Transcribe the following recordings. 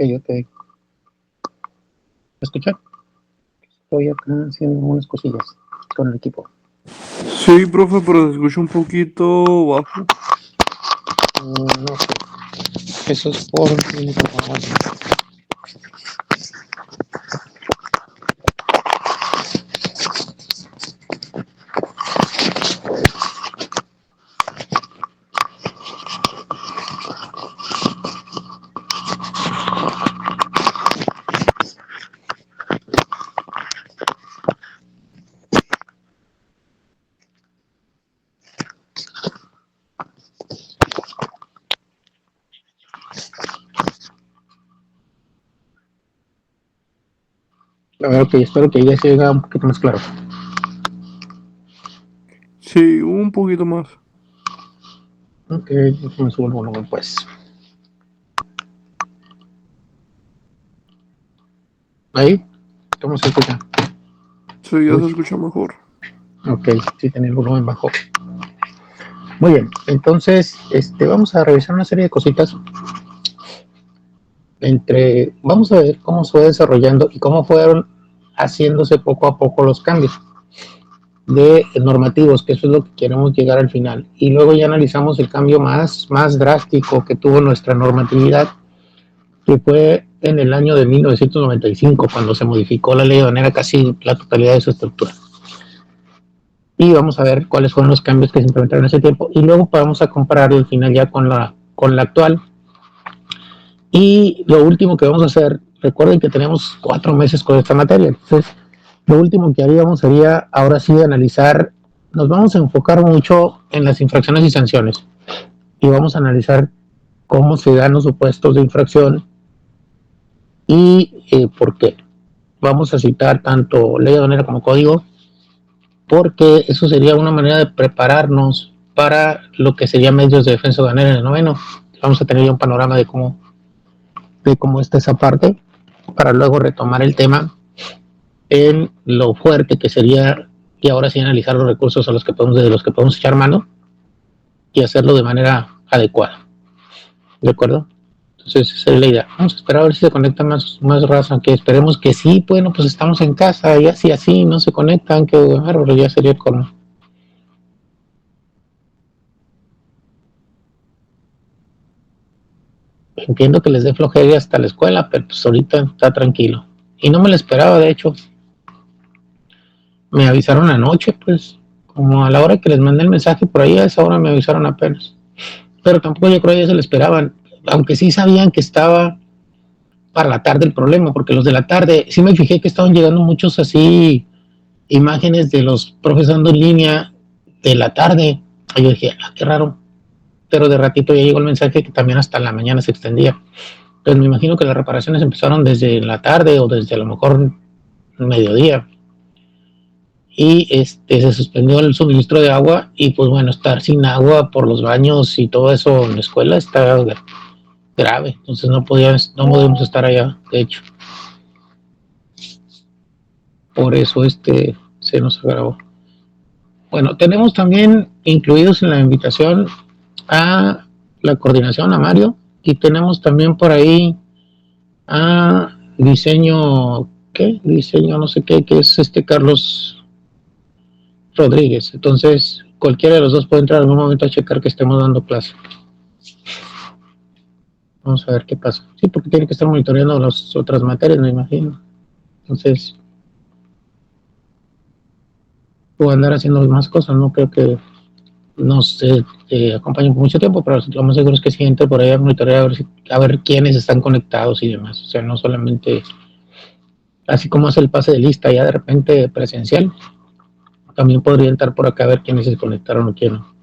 Ok. ¿Me escuchan? Estoy acá haciendo unas cosillas con el equipo. Sí, profe, pero se escucha un poquito bajo. No sé. Eso es por mi micrófono. A ver, ok, espero que ya se oiga un poquito más claro. Sí, un poquito más. Ok, me subo el volumen pues. ¿Ahí? ¿Cómo se escucha? Sí, ya Uy, se escucha mejor. ok, sí tenía el volumen bajo. Muy bien, entonces vamos a revisar una serie de cositas. Vamos a ver cómo se fue desarrollando y cómo fueron haciéndose poco a poco los cambios de normativos, que eso es lo que queremos llegar al final. Y luego ya analizamos el cambio más drástico que tuvo nuestra normatividad, que fue en el año de 1995, cuando se modificó la ley de manera casi la totalidad de su estructura. Y vamos a ver cuáles fueron los cambios que se implementaron en ese tiempo. Y luego vamos a comparar el final ya con la actual. Y lo último que vamos a hacer, recuerden que tenemos 4 meses con esta materia. Entonces, lo último que haríamos sería ahora sí analizar, nos vamos a enfocar mucho en las infracciones y sanciones. Y vamos a analizar cómo se dan los supuestos de infracción y por qué. Vamos a citar tanto ley aduanera como código, porque eso sería una manera de prepararnos para lo que sería medios de defensa aduanera en el noveno. Vamos a tener ya un panorama de cómo está esa parte, para luego retomar el tema en lo fuerte que sería, y ahora sí analizar los recursos de los que podemos echar mano y hacerlo de manera adecuada. ¿De acuerdo? Entonces esa es la idea. Vamos a esperar a ver si se conecta más raza, que esperemos que sí. Bueno, pues estamos en casa y así no se conectan, que bárbaro, ya sería el colmo. Entiendo que les dé flojera hasta la escuela, pero pues ahorita está tranquilo. Y no me lo esperaba, de hecho. Me avisaron anoche, pues, como a la hora que les mandé el mensaje por ahí, a esa hora me avisaron apenas. Pero tampoco yo creo que ya se lo esperaban, aunque sí sabían que estaba para la tarde el problema, porque los de la tarde, sí me fijé que estaban llegando muchos así imágenes de los profes dando en línea de la tarde. Y yo dije, qué raro. Pero de ratito ya llegó el mensaje que también hasta la mañana se extendía. Entonces me imagino que las reparaciones empezaron desde la tarde o desde a lo mejor mediodía. Y se suspendió el suministro de agua y pues bueno, estar sin agua por los baños y todo eso en la escuela está grave. Entonces no podíamos estar allá, de hecho. Por eso se nos agravó. Bueno, tenemos también incluidos en la invitación a la coordinación, a Mario, y tenemos también por ahí a diseño, ¿qué? Diseño no sé qué, que es Carlos Rodríguez. Entonces, cualquiera de los dos puede entrar en algún momento a checar que estemos dando clase. Vamos a ver qué pasa. Sí, porque tiene que estar monitoreando las otras materias, me imagino. Entonces, puedo andar haciendo más cosas, no creo que nos acompañen por mucho tiempo, pero lo más seguro es que sí entre por ahí a monitorear a ver quiénes están conectados y demás. O sea, no solamente así como hace el pase de lista ya de repente presencial, también podría entrar por acá a ver quiénes se conectaron o quién no.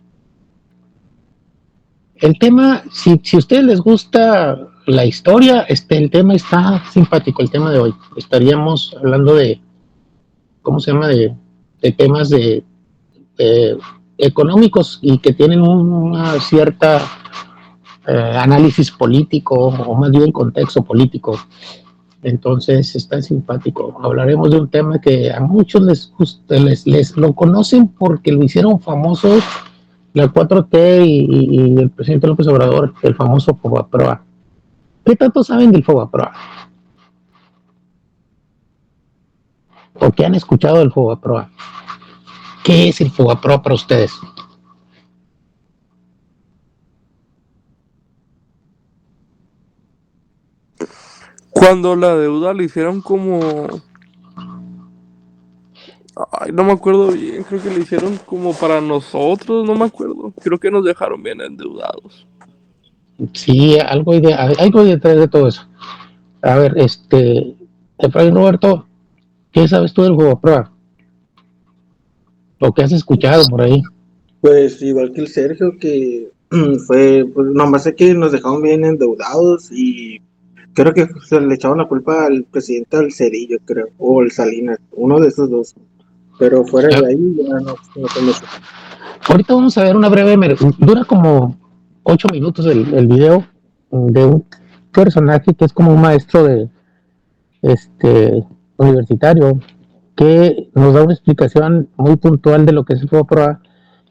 El tema, si a ustedes les gusta la historia, el tema está simpático, el tema de hoy. Estaríamos hablando de, ¿cómo se llama? De temas de económicos y que tienen una cierta análisis político o más bien contexto político. Entonces está simpático. Hablaremos de un tema que a muchos les gusta, les lo conocen porque lo hicieron famoso la 4T y el presidente López Obrador, el famoso Fobaproa. ¿Qué tanto saben del FOBAPROA? ¿O qué han escuchado del FOBAPROA? ¿Qué es el FOBAPROA para ustedes? Cuando la deuda le hicieron como... Ay, no me acuerdo bien, creo que le hicieron como para nosotros, no me acuerdo. Creo que nos dejaron bien endeudados. Sí, algo hay detrás de todo eso. A ver, Efraín Roberto, ¿qué sabes tú del FOBAPROA? ¿O qué has escuchado por ahí? Pues igual que el Sergio, que pues nomás sé que nos dejaron bien endeudados y creo que se le echaron la culpa al presidente del Cedillo, creo, o el Salinas, uno de esos dos. Pero fuera de ahí ya no sé mucho. Ahorita vamos a ver una breve, dura como 8 minutos el video de un personaje que es como un maestro de universitario que nos da una explicación muy puntual de lo que es el FOBAPROA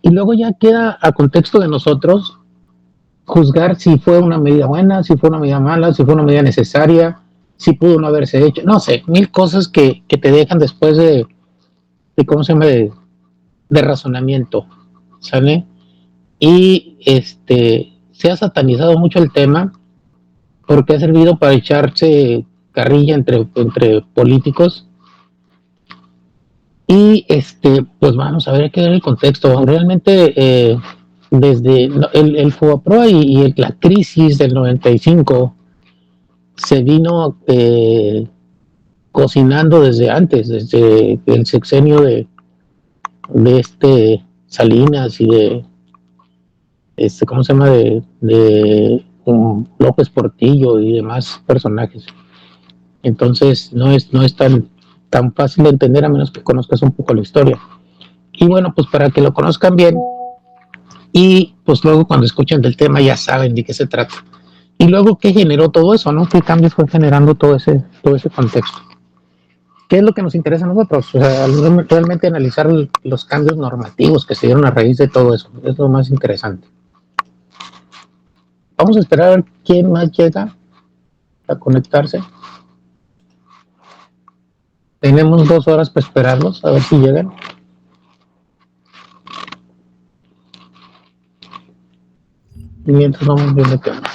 y luego ya queda a contexto de nosotros juzgar si fue una medida buena, si fue una medida mala, si fue una medida necesaria, si pudo no haberse hecho, no sé, mil cosas que te dejan después de ¿cómo se llama? De razonamiento, ¿sale? Y se ha satanizado mucho el tema porque ha servido para echarse carrilla entre políticos. Y pues vamos a ver qué es el contexto. Realmente, desde el FOBAPROA y la crisis del 95 se vino cocinando desde antes, desde el sexenio de Salinas y de ¿cómo se llama? De López Portillo y demás personajes. Entonces no es tan fácil de entender a menos que conozcas un poco la historia. Y bueno, pues para que lo conozcan bien y pues luego cuando escuchen del tema ya saben de qué se trata. Y luego qué generó todo eso, ¿no? ¿Qué cambios fue generando todo ese contexto? ¿Qué es lo que nos interesa a nosotros? O sea, realmente analizar los cambios normativos que se dieron a raíz de todo eso. Es lo más interesante. Vamos a esperar a ver quién más llega a conectarse. Tenemos 2 horas para esperarlos, a ver si llegan. Y mientras vamos viendo qué onda.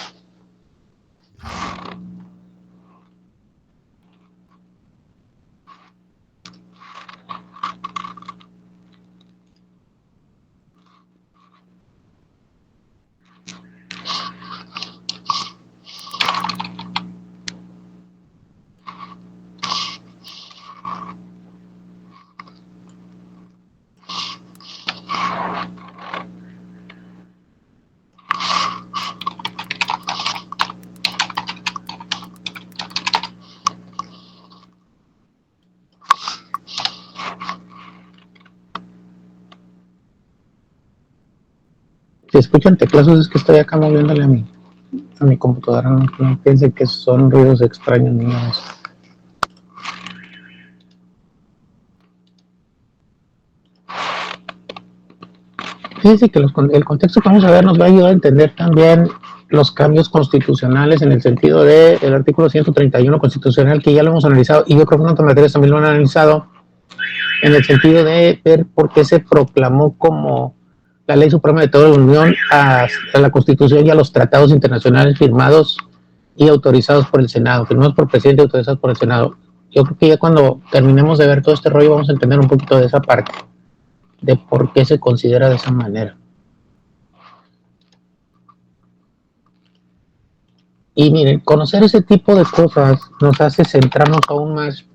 Si escuchan teclados es que estoy acá moviéndole a mi computadora, no piensen que son ruidos extraños ni nada de eso. Fíjense que el contexto que vamos a ver nos va a ayudar a entender también los cambios constitucionales en el sentido del artículo 131 constitucional, que ya lo hemos analizado, y yo creo que en otras materias también lo han analizado, en el sentido de ver por qué se proclamó como la ley suprema de toda la Unión a la Constitución y a los tratados internacionales firmados y autorizados por el Senado, firmados por el presidente y autorizados por el Senado. Yo creo que ya cuando terminemos de ver todo este rollo vamos a entender un poquito de esa parte, de por qué se considera de esa manera. Y miren, conocer ese tipo de cosas nos hace centrarnos aún más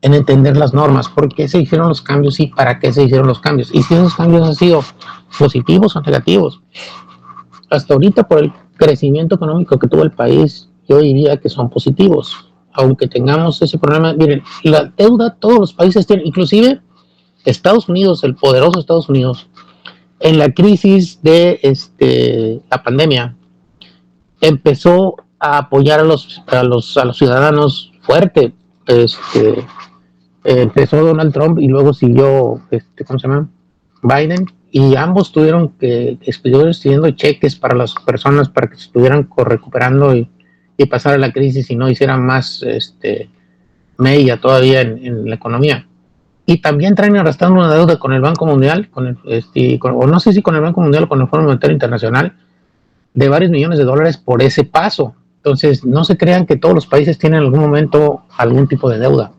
en entender las normas, por qué se hicieron los cambios y para qué se hicieron los cambios. Y si esos cambios han sido positivos o negativos. Hasta ahorita, por el crecimiento económico que tuvo el país, yo diría que son positivos. Aunque tengamos ese problema, miren, la deuda todos los países tienen, inclusive Estados Unidos, el poderoso Estados Unidos, en la crisis de la pandemia, empezó a apoyar a los ciudadanos fuerte. Empezó Donald Trump y luego siguió, ¿cómo se llama? Biden, y ambos estuvieron expidiendo cheques para las personas para que se estuvieran recuperando y y pasara la crisis y no hiciera más mella todavía en la economía. Y también traen arrastrando una deuda con el Banco Mundial, o no sé si con el Banco Mundial o con el Fondo Monetario Internacional, de varios millones de dólares por ese paso. Entonces, no se crean que todos los países tienen en algún momento algún tipo de deuda.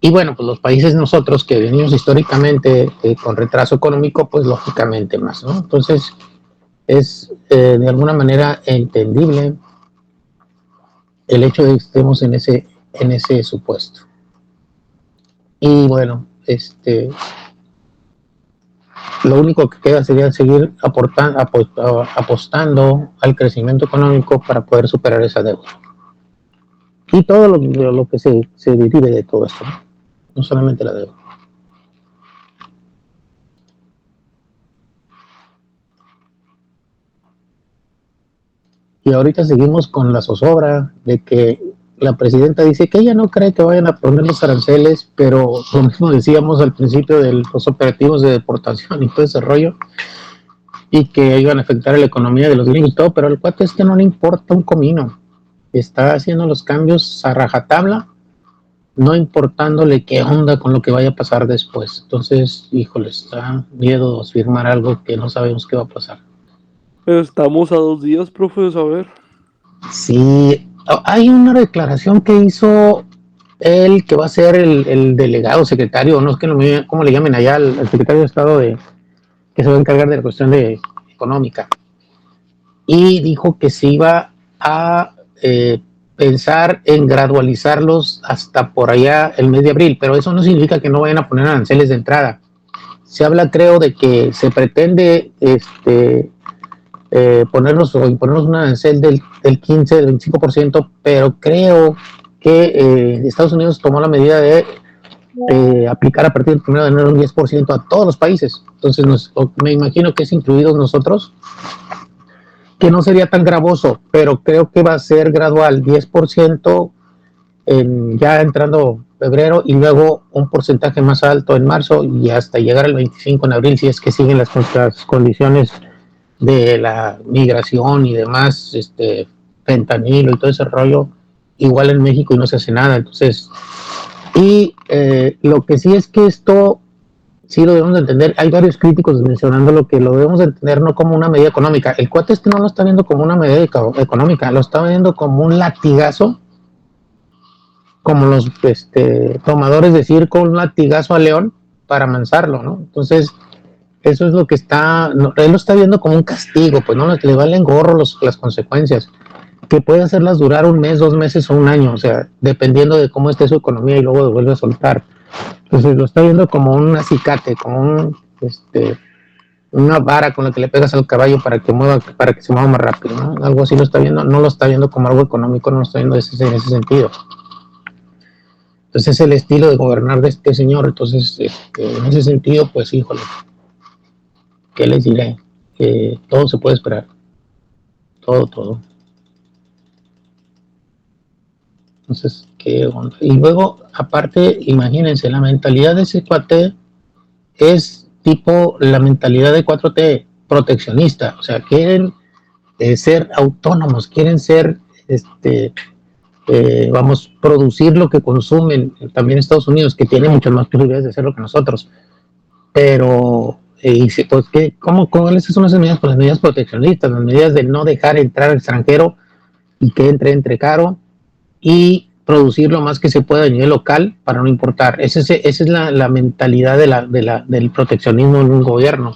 Y bueno, pues los países nosotros que venimos históricamente con retraso económico, pues lógicamente más, ¿no? Entonces, es de alguna manera entendible el hecho de que estemos en ese supuesto. Y bueno, lo único que queda sería seguir apostando al crecimiento económico para poder superar esa deuda. Y todo lo que se derive de todo esto, no solamente la deuda. Y ahorita seguimos con la zozobra de que la presidenta dice que ella no cree que vayan a poner los aranceles, pero lo mismo decíamos al principio de los operativos de deportación y todo ese rollo, y que iban a afectar a la economía de los gringos y todo, pero al cuate no le importa un comino. Está haciendo los cambios a rajatabla, no importándole qué onda con lo que vaya a pasar después. Entonces, híjole, está miedo firmar algo que no sabemos qué va a pasar. Pero estamos a 2 días, profe, de saber. Sí, hay una declaración que hizo él, que va a ser el delegado, secretario, no es que cómo le llamen allá, el secretario de Estado que se va a encargar de la cuestión económica. Y dijo que se iba a pensar en gradualizarlos hasta por allá el mes de abril, pero eso no significa que no vayan a poner aranceles de entrada. Se habla, creo, de que se pretende ponernos un arancel del 15, del 25%, pero creo que Estados Unidos tomó la medida de aplicar a partir del 1 de enero un 10% a todos los países. Entonces, me imagino que es incluidos nosotros, que no sería tan gravoso, pero creo que va a ser gradual, 10% ya entrando febrero y luego un porcentaje más alto en marzo y hasta llegar al 25% en abril, si es que siguen las condiciones de la migración y demás, fentanilo y todo ese rollo, igual en México y no se hace nada. Entonces, y lo que sí es que esto sí lo debemos de entender. Hay varios críticos mencionando lo que lo debemos de entender no como una medida económica. El cuate no lo está viendo como una medida económica, lo está viendo como un latigazo, como los tomadores de circo, un latigazo a león para amansarlo, ¿no? Entonces, eso es lo que él lo está viendo como un castigo, pues no le valen gorro las consecuencias, que puede hacerlas durar un mes, 2 meses o un año, o sea, dependiendo de cómo esté su economía y luego vuelve a soltar. Entonces lo está viendo como un acicate, como una vara con la que le pegas al caballo para que se mueva más rápido, ¿no? Algo así lo está viendo, no lo está viendo como algo económico, no lo está viendo en ese sentido. Entonces es el estilo de gobernar de este señor. Entonces, en ese sentido, pues híjole, ¿qué les diré? Todo se puede esperar. Todo. Entonces, ¿qué onda? Y luego, aparte, imagínense, la mentalidad de ese cuate es tipo la mentalidad de 4T, proteccionista. O sea, quieren ser autónomos, quieren ser, producir lo que consumen. También Estados Unidos, que tiene muchas más posibilidades de hacerlo que nosotros. Pero, pues, ¿cuáles son esas medidas? Pues las medidas proteccionistas, las medidas de no dejar entrar al extranjero y que entre caro, y producir lo más que se pueda a nivel local para no importar. Esa es la mentalidad del proteccionismo en un gobierno.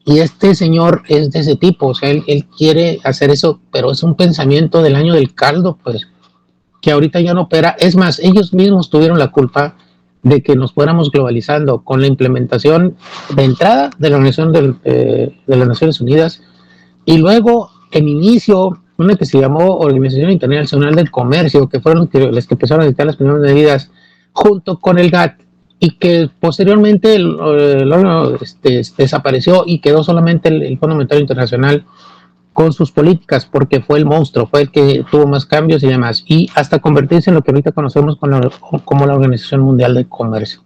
Y este señor es de ese tipo, o sea, él quiere hacer eso, pero es un pensamiento del año del caldo, pues, que ahorita ya no opera. Es más, ellos mismos tuvieron la culpa de que nos fuéramos globalizando con la implementación de entrada de la Organización de las Naciones Unidas y luego en inicio una que se llamó Organización Internacional del Comercio, que fueron los que empezaron a dictar las primeras medidas junto con el GATT, y que posteriormente el órgano desapareció y quedó solamente el Fondo Monetario Internacional con sus políticas, porque fue el monstruo, fue el que tuvo más cambios y demás, y hasta convertirse en lo que ahorita conocemos como la Organización Mundial de Comercio.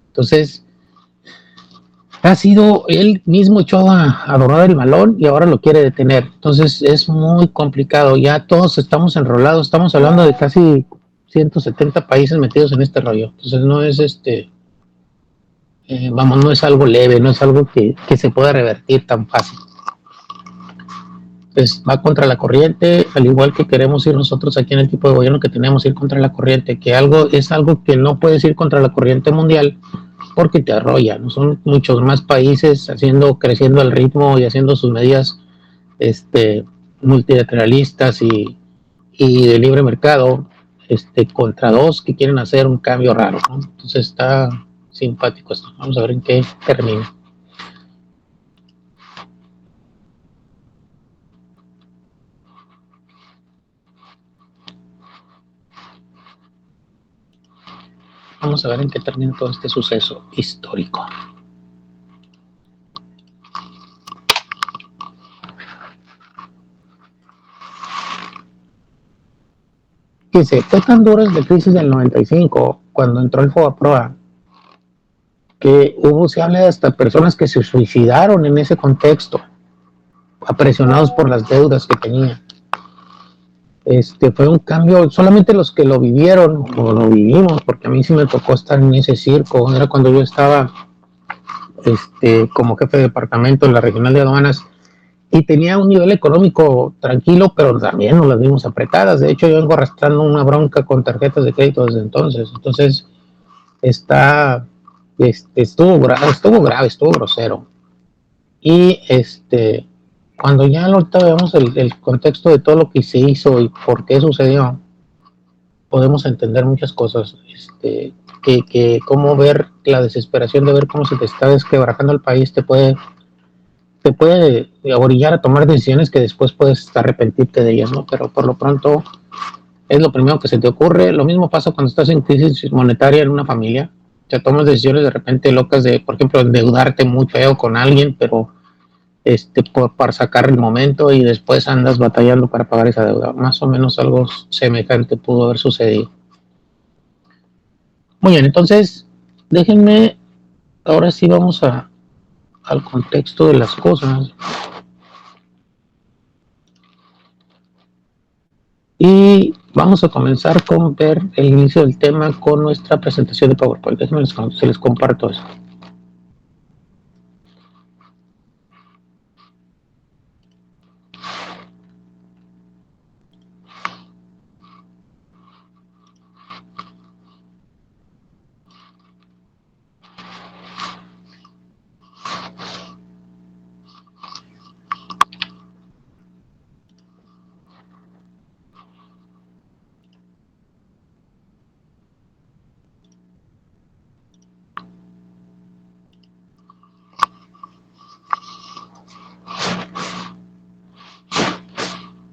Entonces, ha sido él mismo echó a donar el balón y ahora lo quiere detener. Entonces es muy complicado. Ya todos estamos enrolados. Estamos hablando de casi 170 países metidos en este rollo. Entonces no es vamos, no es algo leve, no es algo que se pueda revertir tan fácil. Pues va contra la corriente, al igual que queremos ir nosotros aquí en el tipo de gobierno que tenemos, ir contra la corriente, que es algo que no puedes ir contra la corriente mundial porque te arrolla, ¿no? Son muchos más países creciendo al ritmo y haciendo sus medidas multilateralistas y de libre mercado, contra dos que quieren hacer un cambio raro, ¿no? Entonces está simpático esto. Vamos a ver en qué termina. Vamos a ver en qué termina todo este suceso histórico. Dice, fue tan dura la crisis del 95, cuando entró el FOBAPROA, que se habla de hasta personas que se suicidaron en ese contexto, apresionados por las deudas que tenían. Fue un cambio, solamente los que lo vivieron o lo vivimos, porque a mí sí me tocó estar en ese circo, era cuando yo estaba como jefe de departamento en la regional de aduanas y tenía un nivel económico tranquilo, pero también nos las vimos apretadas. De hecho, yo vengo arrastrando una bronca con tarjetas de crédito desde entonces. Entonces, estuvo grave, estuvo grosero. Y cuando ya ahorita vemos el contexto de todo lo que se hizo y por qué sucedió, podemos entender muchas cosas. Que cómo ver la desesperación de ver cómo se te está desquebrajando el país te puede orillar a tomar decisiones que después puedes arrepentirte de ellas, ¿no? Pero por lo pronto es lo primero que se te ocurre. Lo mismo pasa cuando estás en crisis monetaria en una familia. O sea, tomas decisiones de repente locas de, por ejemplo, endeudarte muy feo con alguien, pero para sacar el momento y después andas batallando para pagar esa deuda. Más o menos algo semejante pudo haber sucedido. Muy bien, entonces déjenme, ahora sí vamos al contexto de las cosas. Y vamos a comenzar con ver el inicio del tema con nuestra presentación de PowerPoint. Déjenme se les comparto eso.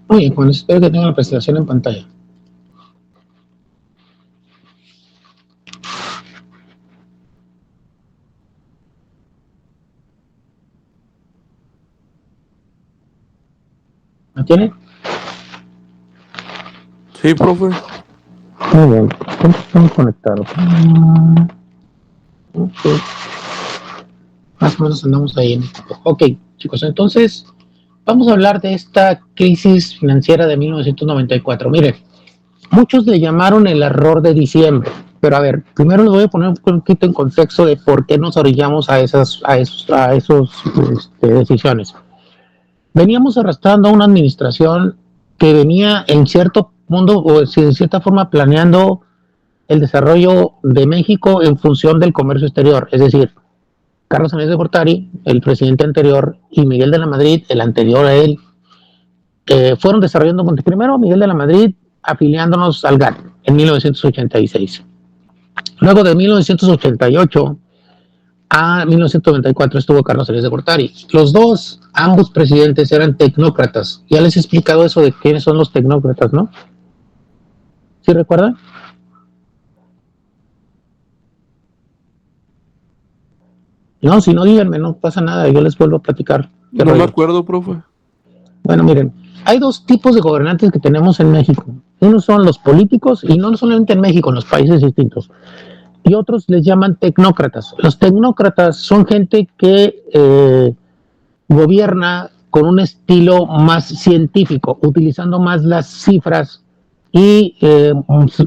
Muy bien, bueno, espero que tengan la presentación en pantalla. ¿La tienen? Sí, profe. Muy bien, estamos conectados. Okay. Más o menos andamos ahí en el campo. Ok, chicos, entonces vamos a hablar de esta crisis financiera de 1994. Miren, muchos le llamaron el error de diciembre, pero a ver, primero les voy a poner un poquito en contexto de por qué nos orillamos a esas decisiones. Veníamos arrastrando a una administración que venía en cierto mundo o en cierta forma planeando el desarrollo de México en función del comercio exterior, es decir, Carlos Salinas de Gortari, el presidente anterior, y Miguel de la Madrid, el anterior a él, fueron desarrollando primero Miguel de la Madrid afiliándonos al GATT en 1986. Luego de 1988 a 1994 estuvo Carlos Salinas de Gortari. Los dos, ambos presidentes eran tecnócratas. Ya les he explicado eso de quiénes son los tecnócratas, ¿no? ¿Sí recuerdan? No, si no, díganme, no pasa nada, yo les vuelvo a platicar. No me acuerdo, profe. Bueno, miren, hay dos tipos de gobernantes que tenemos en México. Unos son los políticos, y no solamente en México, en los países distintos. y otros les llaman tecnócratas. Los tecnócratas son gente que gobierna con un estilo más científico, utilizando más las cifras y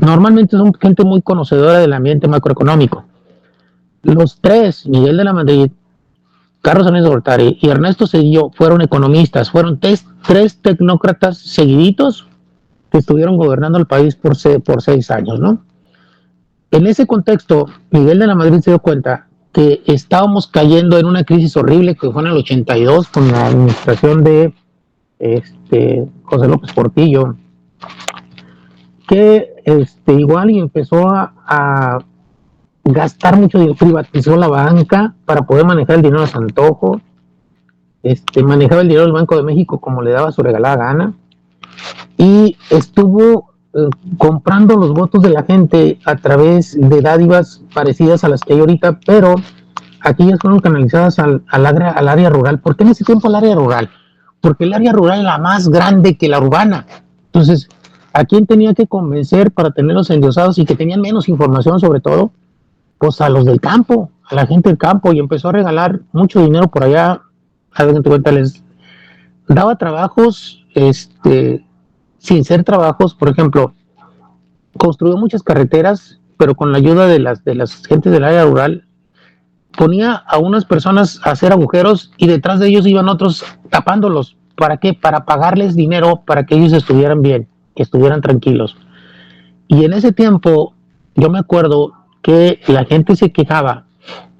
normalmente son gente muy conocedora del ambiente macroeconómico. Los tres, Miguel de la Madrid, Carlos Salinas de Gortari y Ernesto Zedillo, fueron economistas, fueron tres tecnócratas seguiditos que estuvieron gobernando el país por 6 años, ¿no? En ese contexto, Miguel de la Madrid se dio cuenta que estábamos cayendo en una crisis horrible que fue en el 82 con la administración de José López Portillo, que igual y empezó a gastar mucho dinero, privatizó la banca para poder manejar el dinero a su antojo, manejaba el dinero del Banco de México como le daba su regalada gana, y estuvo comprando los votos de la gente a través de dádivas parecidas a las que hay ahorita, pero aquellas fueron canalizadas al área rural. ¿Por qué en ese tiempo al área rural? Porque el área rural era más grande que la urbana. Entonces, ¿a quién tenía que convencer para tenerlos endiosados y que tenían menos información sobre todo? Pues a los del campo, a la gente del campo, y empezó a regalar mucho dinero por allá. A ver, te cuenta, les daba trabajos, sin ser trabajos. Por ejemplo, construyó muchas carreteras, pero con la ayuda de las gentes del área rural, ponía a unas personas a hacer agujeros y detrás de ellos iban otros tapándolos. ¿Para qué? Para pagarles dinero para que ellos estuvieran bien, que estuvieran tranquilos. Y en ese tiempo, yo me acuerdo que la gente se quejaba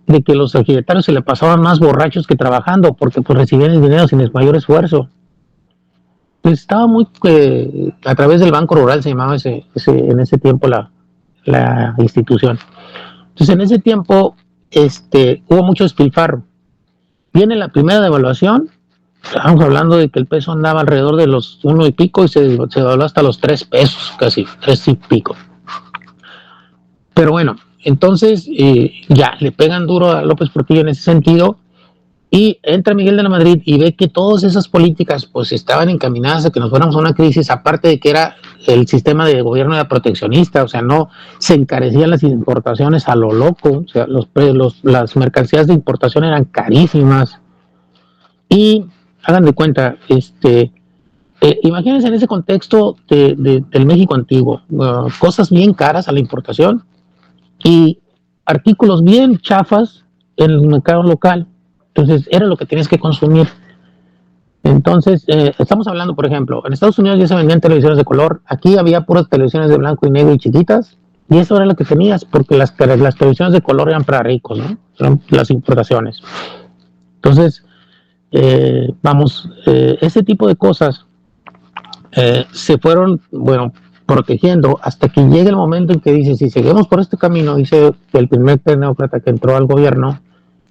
de que los ejidatarios se le pasaban más borrachos que trabajando, porque pues recibían el dinero sin el mayor esfuerzo. Pues estaba muy, a través del Banco Rural se llamaba en ese tiempo la institución. Entonces en ese tiempo hubo mucho despilfarro. Viene la primera devaluación, estábamos hablando de que el peso andaba alrededor de los 1 y pico y se devaluó hasta los 3 pesos, casi 3 y pico. Pero bueno, entonces ya le pegan duro a López Portillo en ese sentido, y entra Miguel de la Madrid y ve que todas esas políticas pues estaban encaminadas a que nos fuéramos a una crisis, aparte de que era el sistema de gobierno era proteccionista, o sea, no se encarecían las importaciones a lo loco, o sea, las mercancías de importación eran carísimas. Y hagan de cuenta, imagínense en ese contexto del México antiguo, cosas bien caras a la importación y artículos bien chafas en el mercado local. Entonces era lo que tenías que consumir. Entonces estamos hablando, por ejemplo, en Estados Unidos ya se vendían televisiones de color, aquí había puras televisiones de blanco y negro y chiquitas, y eso era lo que tenías, porque las televisiones de color eran para ricos, ¿no? Eran las importaciones. Entonces ese tipo de cosas se fueron, bueno, protegiendo hasta que llega el momento en que dice, si seguimos por este camino, dice el primer tecnócrata que entró al gobierno,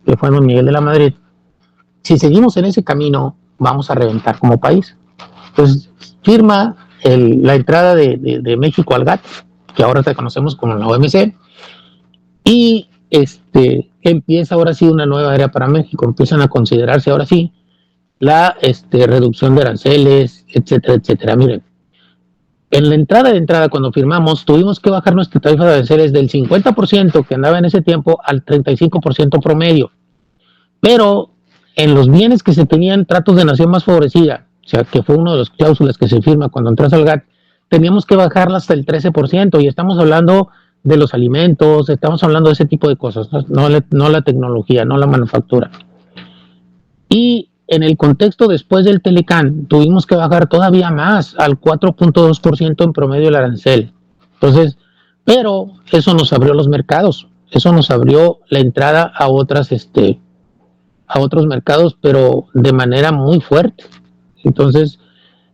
que fue don Miguel de la Madrid, si seguimos en ese camino, vamos a reventar como país. Entonces, firma la entrada de México al GATT, que ahora te conocemos como la OMC, y empieza ahora sí una nueva era para México, empiezan a considerarse ahora sí la reducción de aranceles, etcétera, etcétera. Miren, en la entrada, cuando firmamos, tuvimos que bajar nuestra tarifa de aranceles del 50% que andaba en ese tiempo al 35% promedio. Pero en los bienes que se tenían tratos de nación más favorecida, o sea, que fue una de las cláusulas que se firma cuando entras al GATT, teníamos que bajarla hasta el 13%, y estamos hablando de los alimentos, estamos hablando de ese tipo de cosas, no la tecnología, no la manufactura. Y en el contexto después del Telecán, tuvimos que bajar todavía más, al 4.2% en promedio el arancel. Entonces, pero eso nos abrió los mercados, eso nos abrió la entrada a otros mercados, pero de manera muy fuerte. Entonces,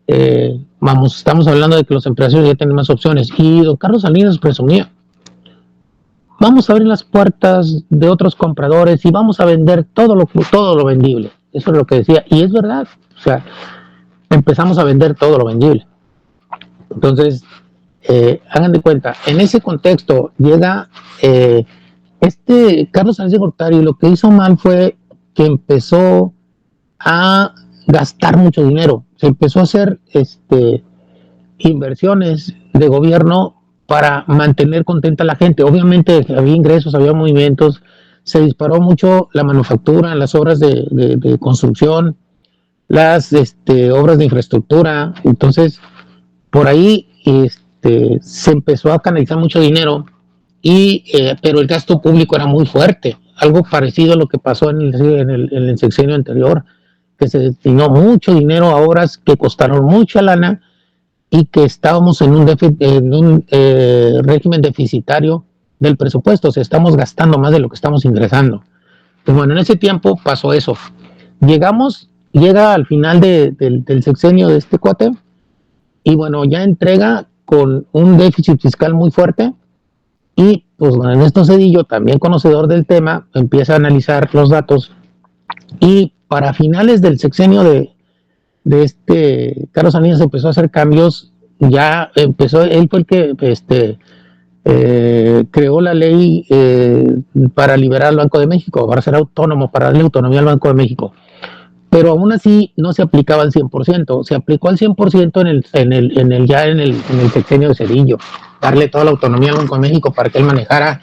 estamos hablando de que los empresarios ya tienen más opciones. Y don Carlos Salinas presumía, vamos a abrir las puertas de otros compradores y vamos a vender todo lo vendible. Eso es lo que decía, y es verdad. O sea, empezamos a vender todo lo vendible. Entonces, hagan de cuenta, en ese contexto llega Carlos Salinas de Gortari, lo que hizo mal fue que empezó a gastar mucho dinero. Se empezó a hacer inversiones de gobierno para mantener contenta a la gente. Obviamente había ingresos, había movimientos, se disparó mucho la manufactura, las obras de construcción, las obras de infraestructura. Entonces, por ahí se empezó a canalizar mucho dinero, pero el gasto público era muy fuerte, algo parecido a lo que pasó en el sexenio anterior, que se destinó mucho dinero a obras que costaron mucha lana y que estábamos en un régimen deficitario del presupuesto, o sea, estamos gastando más de lo que estamos ingresando. Pues bueno, en ese tiempo pasó eso. Llega al final del sexenio de este cuate, y bueno, ya entrega con un déficit fiscal muy fuerte, y pues bueno, Ernesto Zedillo, también conocedor del tema, empieza a analizar los datos, y para finales del sexenio de Carlos Salinas empezó a hacer cambios. Ya empezó, él fue el que creó la ley para liberar al Banco de México, para ser autónomo, para darle autonomía al Banco de México. Pero aún así no se aplicaba al 100%, se aplicó al 100% en el sexenio de Zedillo, darle toda la autonomía al Banco de México para que él manejara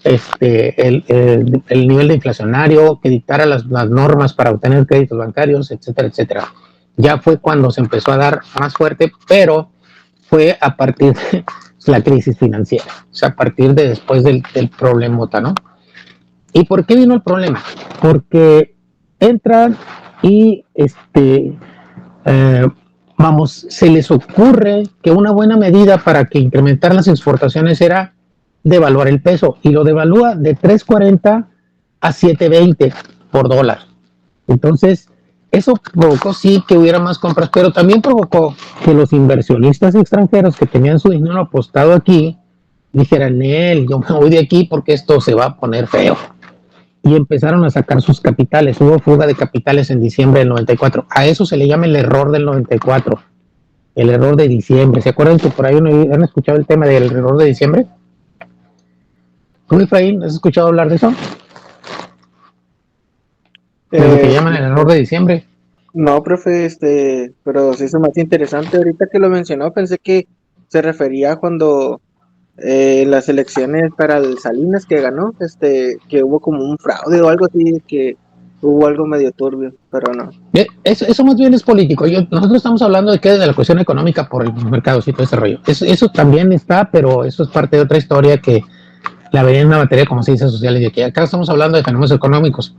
el nivel de inflacionario, que dictara las normas para obtener créditos bancarios, etcétera, etcétera. Ya fue cuando se empezó a dar más fuerte, pero fue a partir de la crisis financiera, o sea, a partir de después del problemota, ¿no? ¿Y por qué vino el problema? Porque entran y se les ocurre que una buena medida para que incrementar las exportaciones era devaluar el peso, y lo devalúa de 3.40 a 7.20 por dólar. Entonces, eso provocó sí que hubiera más compras, pero también provocó que los inversionistas extranjeros que tenían su dinero apostado aquí dijeran, yo me voy de aquí porque esto se va a poner feo. Y empezaron a sacar sus capitales. Hubo fuga de capitales en diciembre del 94. A eso se le llama el error del 94. El error de diciembre. ¿Se acuerdan que por ahí han escuchado el tema del error de diciembre? ¿Tú, Efraín, has escuchado hablar de eso? Lo que llaman el error de diciembre. No, profe, pero sí se me hace interesante. Ahorita que lo mencionó, pensé que se refería cuando las elecciones para el Salinas que ganó, que hubo como un fraude o algo así, que hubo algo medio turbio, pero no. Eso más bien es político. Nosotros estamos hablando de la cuestión económica por el mercado y todo ese rollo. Eso también está, pero eso es parte de otra historia que la vería en una materia como ciencias sociales, y que acá estamos hablando de fenómenos económicos.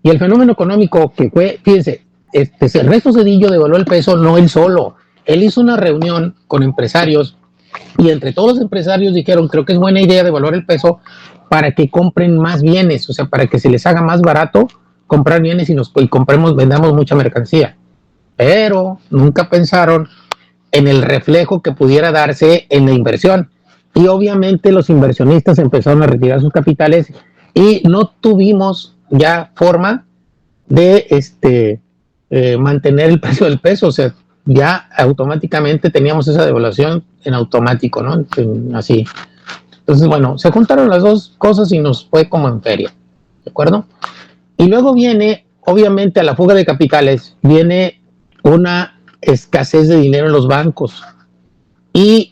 Y el fenómeno económico que fue, fíjense, Ernesto Zedillo devaluó el peso, no él solo. Él hizo una reunión con empresarios, y entre todos los empresarios dijeron, creo que es buena idea devaluar el peso para que compren más bienes, o sea, para que se les haga más barato comprar bienes y vendamos mucha mercancía. Pero nunca pensaron en el reflejo que pudiera darse en la inversión. Y obviamente los inversionistas empezaron a retirar sus capitales, y no tuvimos ya forma de mantener el precio del peso. O sea, ya automáticamente teníamos esa devaluación en automático, ¿no? Así. Entonces, bueno, se juntaron las dos cosas y nos fue como en feria, ¿de acuerdo? Y luego viene, obviamente, a la fuga de capitales, viene una escasez de dinero en los bancos. Y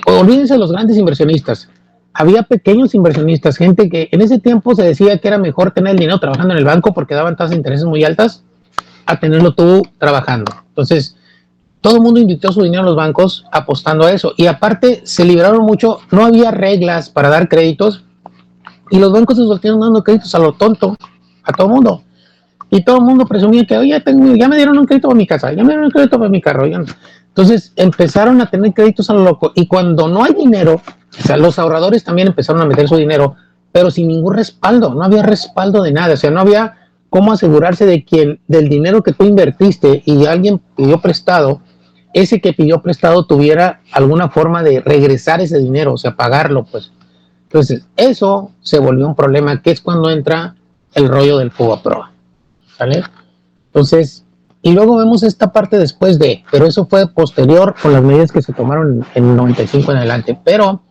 olvídense de los grandes inversionistas, había pequeños inversionistas, gente que en ese tiempo se decía que era mejor tener el dinero trabajando en el banco porque daban tasas de intereses muy altas, a tenerlo tú trabajando. Entonces, todo el mundo invirtió su dinero en los bancos apostando a eso. Y aparte, se liberaron mucho, no había reglas para dar créditos, y los bancos se soltaron dando créditos a lo tonto, a todo el mundo. Y todo el mundo presumía que, oye, ya me dieron un crédito para mi casa, ya me dieron un crédito para mi carro. Entonces empezaron a tener créditos a lo loco, y cuando no hay dinero, o sea, los ahorradores también empezaron a meter su dinero, pero sin ningún respaldo, no había respaldo de nada, o sea, no había cómo asegurarse del dinero que tú invertiste y alguien pidió prestado, ese que pidió prestado tuviera alguna forma de regresar ese dinero, o sea, pagarlo, pues. Entonces, eso se volvió un problema, que es cuando entra el rollo del FOBAPROA, ¿sale? Entonces, y luego vemos esta parte después pero eso fue posterior con las medidas que se tomaron en el 95 en adelante. Pero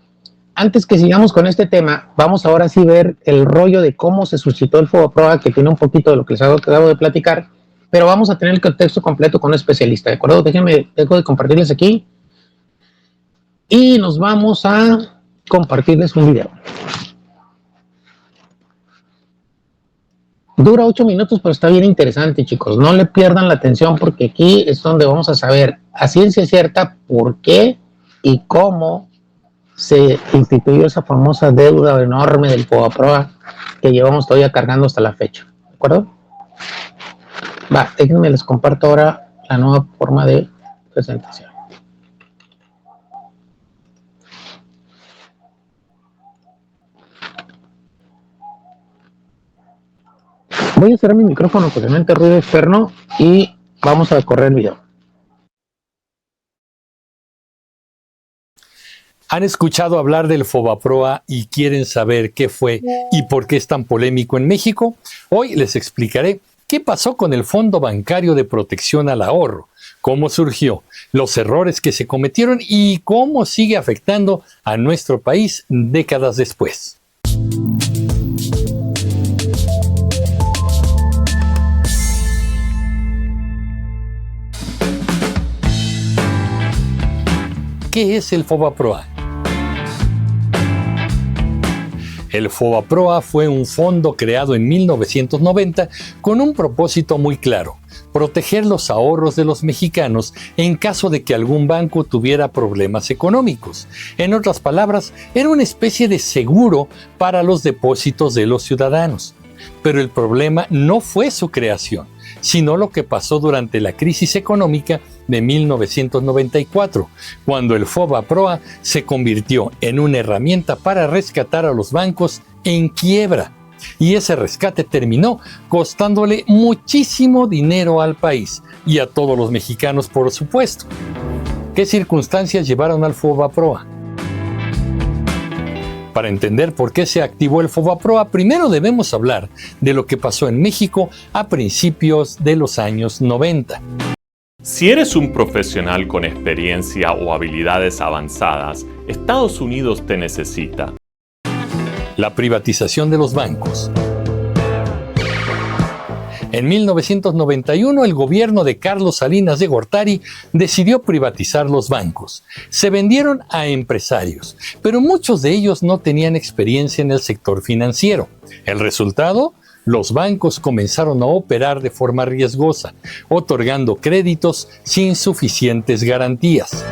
antes que sigamos con este tema, vamos ahora sí ver el rollo de cómo se suscitó el FOBAPROA, que tiene un poquito de lo que les acabo de platicar, pero vamos a tener el contexto completo con un especialista, ¿de acuerdo? Dejo de compartirles aquí. y nos vamos a compartirles un video. Dura 8 minutos, pero está bien interesante, chicos. No le pierdan la atención porque aquí es donde vamos a saber a ciencia cierta por qué y cómo se instituyó esa famosa deuda enorme del FOBAPROA que llevamos todavía cargando hasta la fecha. ¿De acuerdo? Va, déjenme les comparto ahora la nueva forma de presentación. Voy a cerrar mi micrófono porque no hay ruido externo y vamos a correr el video. ¿Han escuchado hablar del FOBAPROA y quieren saber qué fue y por qué es tan polémico en México? Hoy les explicaré qué pasó con el Fondo Bancario de Protección al Ahorro, cómo surgió, los errores que se cometieron y cómo sigue afectando a nuestro país décadas después. ¿Qué es el FOBAPROA? El FOBAPROA fue un fondo creado en 1990 con un propósito muy claro: proteger los ahorros de los mexicanos en caso de que algún banco tuviera problemas económicos. En otras palabras, era una especie de seguro para los depósitos de los ciudadanos. Pero el problema no fue su creación, sino lo que pasó durante la crisis económica de 1994, cuando el FOBAPROA se convirtió en una herramienta para rescatar a los bancos en quiebra. Y ese rescate terminó costándole muchísimo dinero al país y a todos los mexicanos, por supuesto. ¿Qué circunstancias llevaron al FOBAPROA? Para entender por qué se activó el FOBAPROA, primero debemos hablar de lo que pasó en México a principios de los años 90. Si eres un profesional con experiencia o habilidades avanzadas, Estados Unidos te necesita. La privatización de los bancos. En 1991, el gobierno de Carlos Salinas de Gortari decidió privatizar los bancos. Se vendieron a empresarios, pero muchos de ellos no tenían experiencia en el sector financiero. ¿El resultado? Los bancos comenzaron a operar de forma riesgosa, otorgando créditos sin suficientes garantías.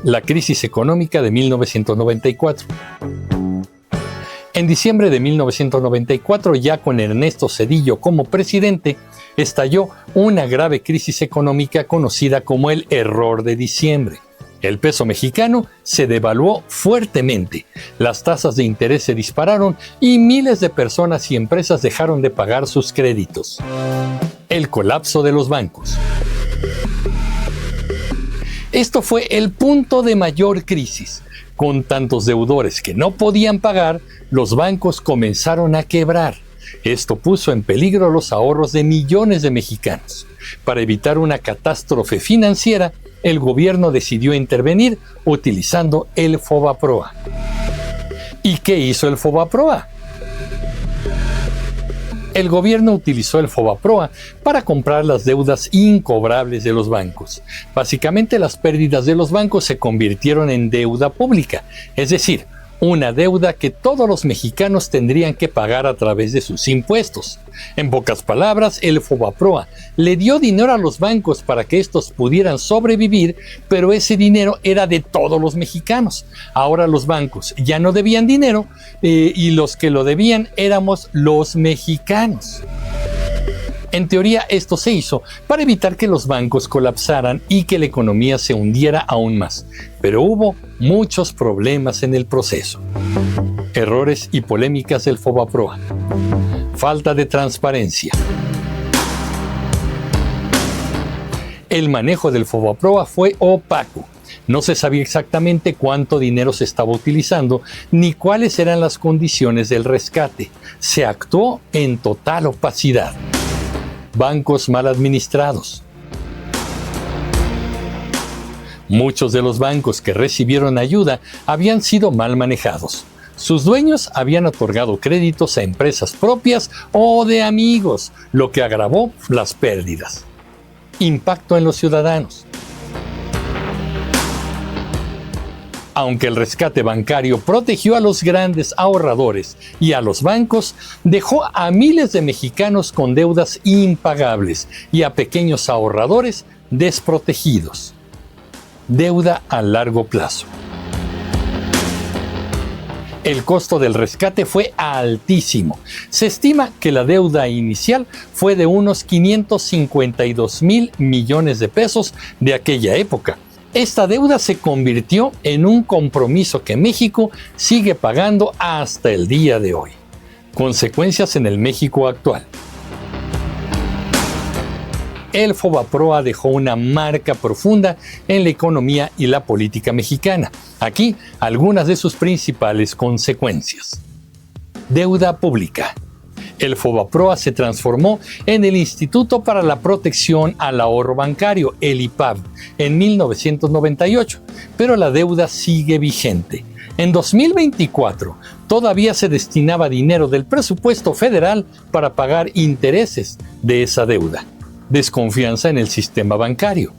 La crisis económica de 1994. En diciembre de 1994, ya con Ernesto Zedillo como presidente, estalló una grave crisis económica conocida como el Error de Diciembre. El peso mexicano se devaluó fuertemente, las tasas de interés se dispararon y miles de personas y empresas dejaron de pagar sus créditos. El colapso de los bancos. Esto fue el punto de mayor crisis. Con tantos deudores que no podían pagar, los bancos comenzaron a quebrar. Esto puso en peligro los ahorros de millones de mexicanos. Para evitar una catástrofe financiera, el gobierno decidió intervenir utilizando el FOBAPROA. ¿Y qué hizo el FOBAPROA? El gobierno utilizó el FOBAPROA para comprar las deudas incobrables de los bancos. Básicamente, las pérdidas de los bancos se convirtieron en deuda pública, es decir, una deuda que todos los mexicanos tendrían que pagar a través de sus impuestos. En pocas palabras, el FOBAPROA le dio dinero a los bancos para que estos pudieran sobrevivir, pero ese dinero era de todos los mexicanos. Ahora los bancos ya no debían dinero y los que lo debían éramos los mexicanos. En teoría, esto se hizo para evitar que los bancos colapsaran y que la economía se hundiera aún más. Pero hubo muchos problemas en el proceso. Errores y polémicas del FOBAPROA. Falta de transparencia. El manejo del FOBAPROA fue opaco. No se sabía exactamente cuánto dinero se estaba utilizando ni cuáles eran las condiciones del rescate. Se actuó en total opacidad. Bancos mal administrados. Muchos de los bancos que recibieron ayuda habían sido mal manejados. Sus dueños habían otorgado créditos a empresas propias o de amigos, lo que agravó las pérdidas. Impacto en los ciudadanos. Aunque el rescate bancario protegió a los grandes ahorradores y a los bancos, dejó a miles de mexicanos con deudas impagables y a pequeños ahorradores desprotegidos. Deuda a largo plazo. El costo del rescate fue altísimo. Se estima que la deuda inicial fue de unos 552 mil millones de pesos de aquella época. Esta deuda se convirtió en un compromiso que México sigue pagando hasta el día de hoy. Consecuencias en el México actual. El Fobaproa dejó una marca profunda en la economía y la política mexicana. Aquí, algunas de sus principales consecuencias. Deuda pública. El Fobaproa se transformó en el Instituto para la Protección al Ahorro Bancario, el IPAB, en 1998, pero la deuda sigue vigente. En 2024, todavía se destinaba dinero del presupuesto federal para pagar intereses de esa deuda. Desconfianza en el sistema bancario.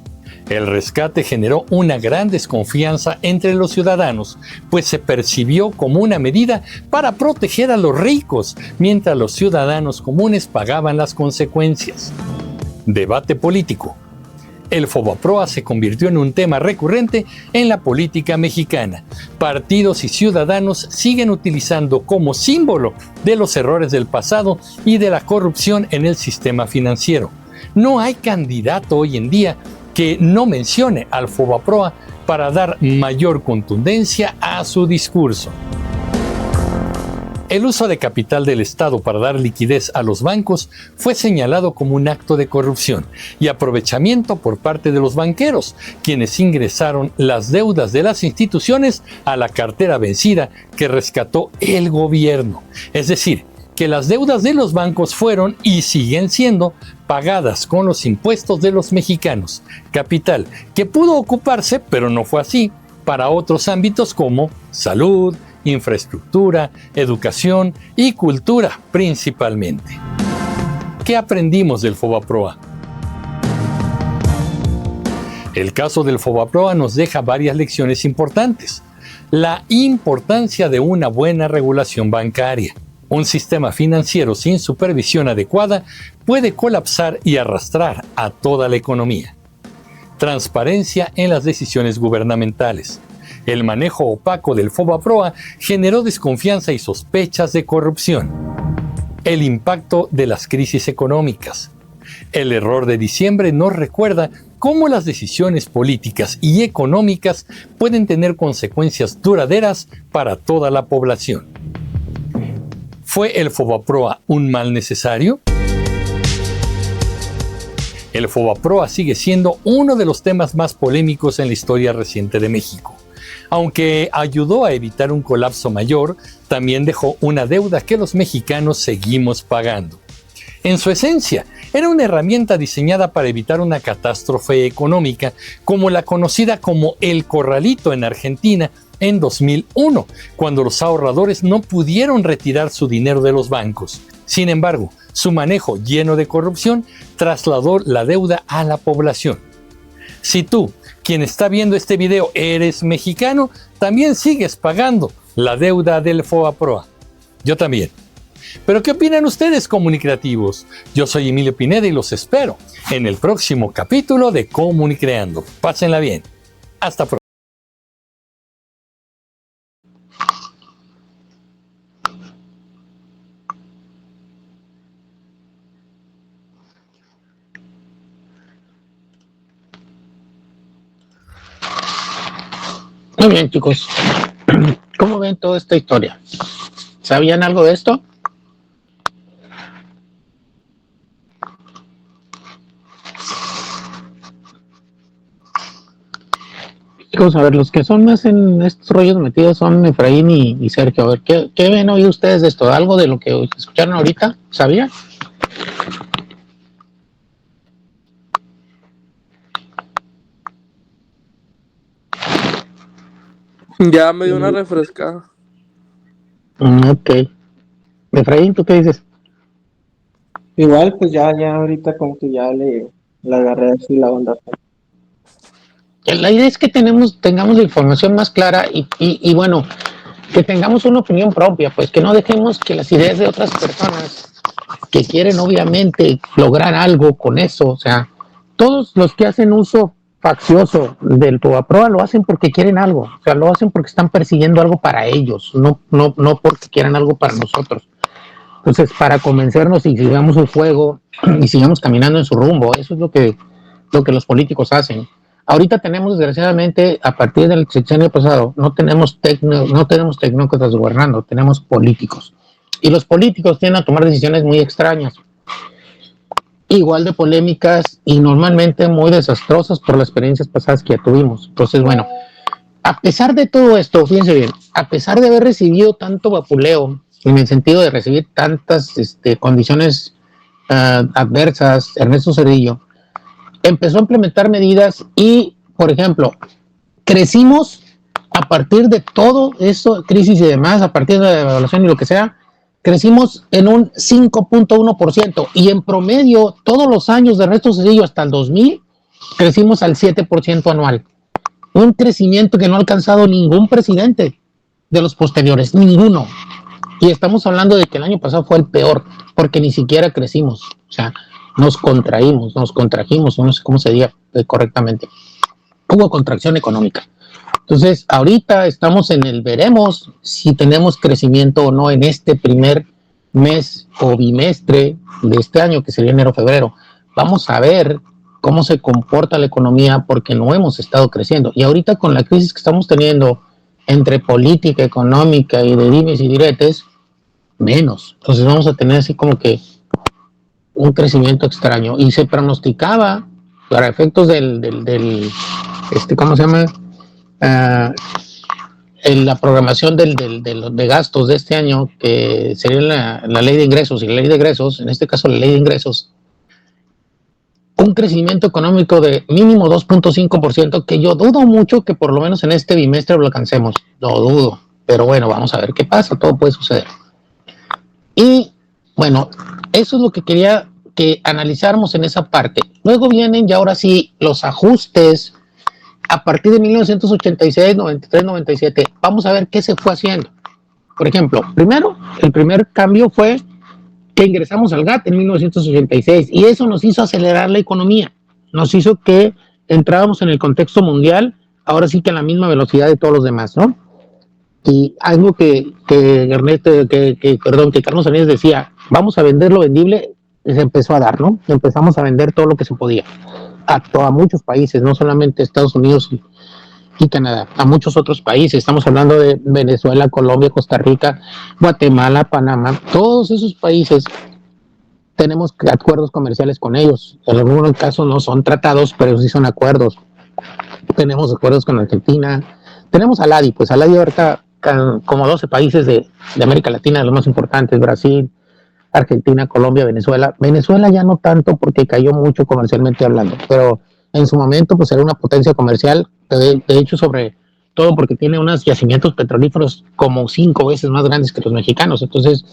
El rescate generó una gran desconfianza entre los ciudadanos, pues se percibió como una medida para proteger a los ricos, mientras los ciudadanos comunes pagaban las consecuencias. Debate político. El Fobaproa se convirtió en un tema recurrente en la política mexicana. Partidos y ciudadanos siguen utilizando como símbolo de los errores del pasado y de la corrupción en el sistema financiero. No hay candidato hoy en día que no mencione al Fobaproa para dar mayor contundencia a su discurso. El uso de capital del Estado para dar liquidez a los bancos fue señalado como un acto de corrupción y aprovechamiento por parte de los banqueros, quienes ingresaron las deudas de las instituciones a la cartera vencida que rescató el gobierno. Es decir, que las deudas de los bancos fueron y siguen siendo pagadas con los impuestos de los mexicanos, capital que pudo ocuparse, pero no fue así, para otros ámbitos como salud, infraestructura, educación y cultura principalmente. ¿Qué aprendimos del Fobaproa? El caso del Fobaproa nos deja varias lecciones importantes. La importancia de una buena regulación bancaria. Un sistema financiero sin supervisión adecuada puede colapsar y arrastrar a toda la economía. Transparencia en las decisiones gubernamentales. El manejo opaco del Fobaproa generó desconfianza y sospechas de corrupción. El impacto de las crisis económicas. El error de diciembre nos recuerda cómo las decisiones políticas y económicas pueden tener consecuencias duraderas para toda la población. ¿Fue el Fobaproa un mal necesario? El Fobaproa sigue siendo uno de los temas más polémicos en la historia reciente de México. Aunque ayudó a evitar un colapso mayor, también dejó una deuda que los mexicanos seguimos pagando. En su esencia, era una herramienta diseñada para evitar una catástrofe económica, como la conocida como El Corralito en Argentina en 2001, cuando los ahorradores no pudieron retirar su dinero de los bancos. Sin embargo, su manejo lleno de corrupción trasladó la deuda a la población. Si tú, quien está viendo este video, eres mexicano, también sigues pagando la deuda del Fobaproa. Yo también. ¿Pero qué opinan ustedes, comunicativos? Yo soy Emilio Pineda y los espero en el próximo capítulo de Comunicreando. Pásenla bien. Hasta pronto. Muy bien, chicos. ¿Cómo ven toda esta historia? ¿Sabían algo de esto? Vamos a ver, los que son más en estos rollos metidos son Efraín y Sergio. A ver, ¿qué ven hoy ustedes de esto? ¿Algo de lo que escucharon ahorita? ¿Sabían? Ya me dio una refrescada. Ok. Efraín, ¿tú qué dices? Igual, pues ya ahorita como que ya le agarré así la onda. La idea es que tengamos la información más clara y bueno, que tengamos una opinión propia, pues que no dejemos que las ideas de otras personas que quieren obviamente lograr algo con eso, o sea, todos los que hacen uso faccioso del Fobaproa lo hacen porque quieren algo, o sea, lo hacen porque están persiguiendo algo para ellos, no porque quieran algo para nosotros. Entonces, para convencernos y sigamos su juego y sigamos caminando en su rumbo, eso es lo que los políticos hacen. Ahorita tenemos, desgraciadamente, a partir del sexenio pasado, no tenemos tecnócratas gobernando, tenemos políticos. Y los políticos tienden a tomar decisiones muy extrañas, igual de polémicas y normalmente muy desastrosas por las experiencias pasadas que ya tuvimos. Entonces, bueno, a pesar de todo esto, fíjense bien, a pesar de haber recibido tanto vapuleo, en el sentido de recibir tantas condiciones adversas, Ernesto Zedillo empezó a implementar medidas y, por ejemplo, crecimos a partir de todo eso, crisis y demás, a partir de la devaluación y lo que sea, crecimos en un 5.1% y en promedio todos los años de Ernesto Zedillo hasta el 2000 crecimos al 7% anual. Un crecimiento que no ha alcanzado ningún presidente de los posteriores, ninguno. Y estamos hablando de que el año pasado fue el peor, porque ni siquiera crecimos, o sea, nos contrajimos, no sé cómo se diga correctamente. Hubo contracción económica. Entonces, ahorita estamos en el veremos si tenemos crecimiento o no en este primer mes o bimestre de este año, que sería enero-febrero. Vamos a ver cómo se comporta la economía, porque no hemos estado creciendo. Y ahorita con la crisis que estamos teniendo entre política económica y de dimes y diretes, menos. Entonces vamos a tener así como que un crecimiento extraño. Y se pronosticaba, para efectos del ¿cómo se llama? En la programación de gastos de este año, que sería la ley de ingresos y la ley de egresos, en este caso la ley de ingresos, un crecimiento económico de mínimo 2.5%, que yo dudo mucho que por lo menos en este bimestre lo alcancemos, lo dudo, pero bueno, vamos a ver qué pasa, todo puede suceder. Y bueno, eso es lo que quería que analizáramos en esa parte. Luego vienen ya ahora sí los ajustes a partir de 1986, 93, 97. Vamos a ver qué se fue haciendo. Por ejemplo, primero, el primer cambio fue que ingresamos al GATT en 1986 y eso nos hizo acelerar la economía, nos hizo que entrábamos en el contexto mundial, ahora sí que a la misma velocidad de todos los demás, ¿no? Y algo que Carlos Salinas decía, vamos a vender lo vendible, se empezó a dar, ¿no? Empezamos a vender todo lo que se podía a muchos países, no solamente Estados Unidos y Canadá, a muchos otros países. Estamos hablando de Venezuela, Colombia, Costa Rica, Guatemala, Panamá, todos esos países tenemos acuerdos comerciales con ellos. En algunos casos no son tratados, pero sí son acuerdos. Tenemos acuerdos con Argentina, tenemos al ADI, pues al ADI ahorita como 12 países de América Latina, los más importantes, Brasil, Argentina, Colombia, Venezuela. Venezuela ya no tanto porque cayó mucho comercialmente hablando, pero en su momento pues era una potencia comercial, de hecho sobre todo porque tiene unos yacimientos petrolíferos como 5 veces más grandes que los mexicanos, entonces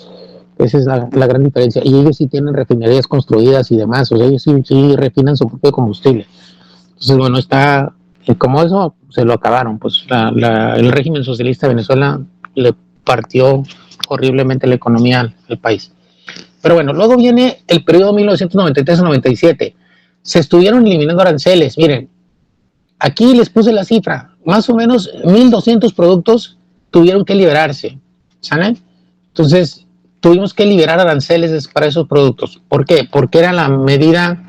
esa es la gran diferencia. Y ellos sí tienen refinerías construidas y demás, o sea, ellos sí refinan su propio combustible. Entonces, bueno, está, como eso se lo acabaron, pues el régimen socialista de Venezuela le partió horriblemente la economía al país. Pero bueno, luego viene el periodo 1993-97. Se estuvieron eliminando aranceles. Miren, aquí les puse la cifra. Más o menos 1.200 productos tuvieron que liberarse. ¿Saben? Entonces, tuvimos que liberar aranceles para esos productos. ¿Por qué? Porque era la medida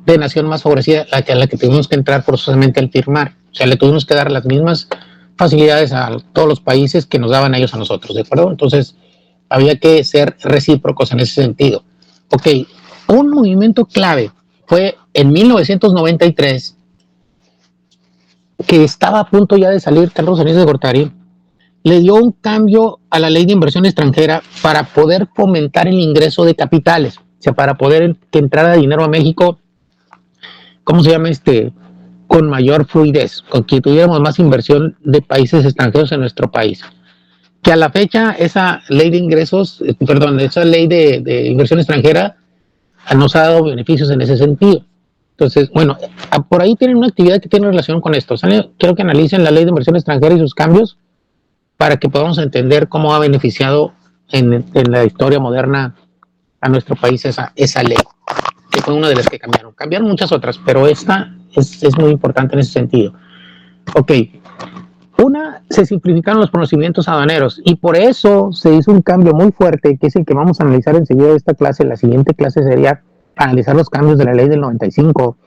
de nación más favorecida a la que tuvimos que entrar forzosamente al firmar. O sea, le tuvimos que dar las mismas facilidades a todos los países que nos daban ellos a nosotros, ¿de acuerdo? Entonces, había que ser recíprocos en ese sentido. Ok, un movimiento clave fue en 1993, que estaba a punto ya de salir Carlos Salinas de Gortari, le dio un cambio a la ley de inversión extranjera para poder fomentar el ingreso de capitales, o sea, para poder que entrara dinero a México, ¿cómo se llama? Con mayor fluidez, con que tuviéramos más inversión de países extranjeros en nuestro país. Que a la fecha esa ley de ingresos, esa ley de inversión extranjera nos ha dado beneficios en ese sentido. Entonces, bueno, por ahí tienen una actividad que tiene relación con esto. ¿Sale? Quiero que analicen la ley de inversión extranjera y sus cambios para que podamos entender cómo ha beneficiado en la historia moderna a nuestro país esa ley, que fue una de las que cambiaron. Cambiaron muchas otras, pero esta es muy importante en ese sentido. Ok, se simplificaron los procedimientos aduaneros y por eso se hizo un cambio muy fuerte, que es el que vamos a analizar enseguida de esta clase. La siguiente clase sería analizar los cambios de la ley del 95.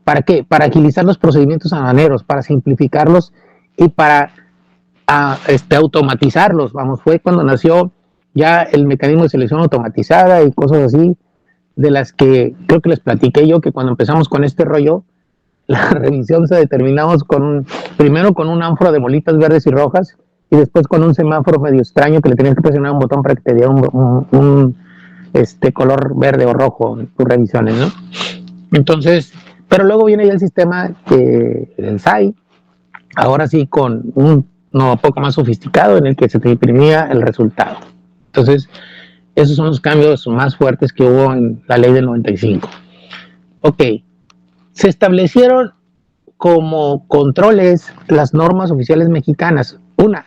¿Para qué? Para agilizar los procedimientos aduaneros, para simplificarlos y para automatizarlos. Vamos, fue cuando nació ya el mecanismo de selección automatizada y cosas así, de las que creo que les platiqué yo, que cuando empezamos con este rollo, la revisión se determinamos primero con un ánfora de bolitas verdes y rojas y después con un semáforo medio extraño que le tenías que presionar un botón para que te diera un color verde o rojo en tus revisiones, ¿no? Entonces, pero luego viene ya el sistema del SAI, ahora sí con un poco más sofisticado en el que se te imprimía el resultado. Entonces, esos son los cambios más fuertes que hubo en la ley del 95. Ok, se establecieron como controles las normas oficiales mexicanas.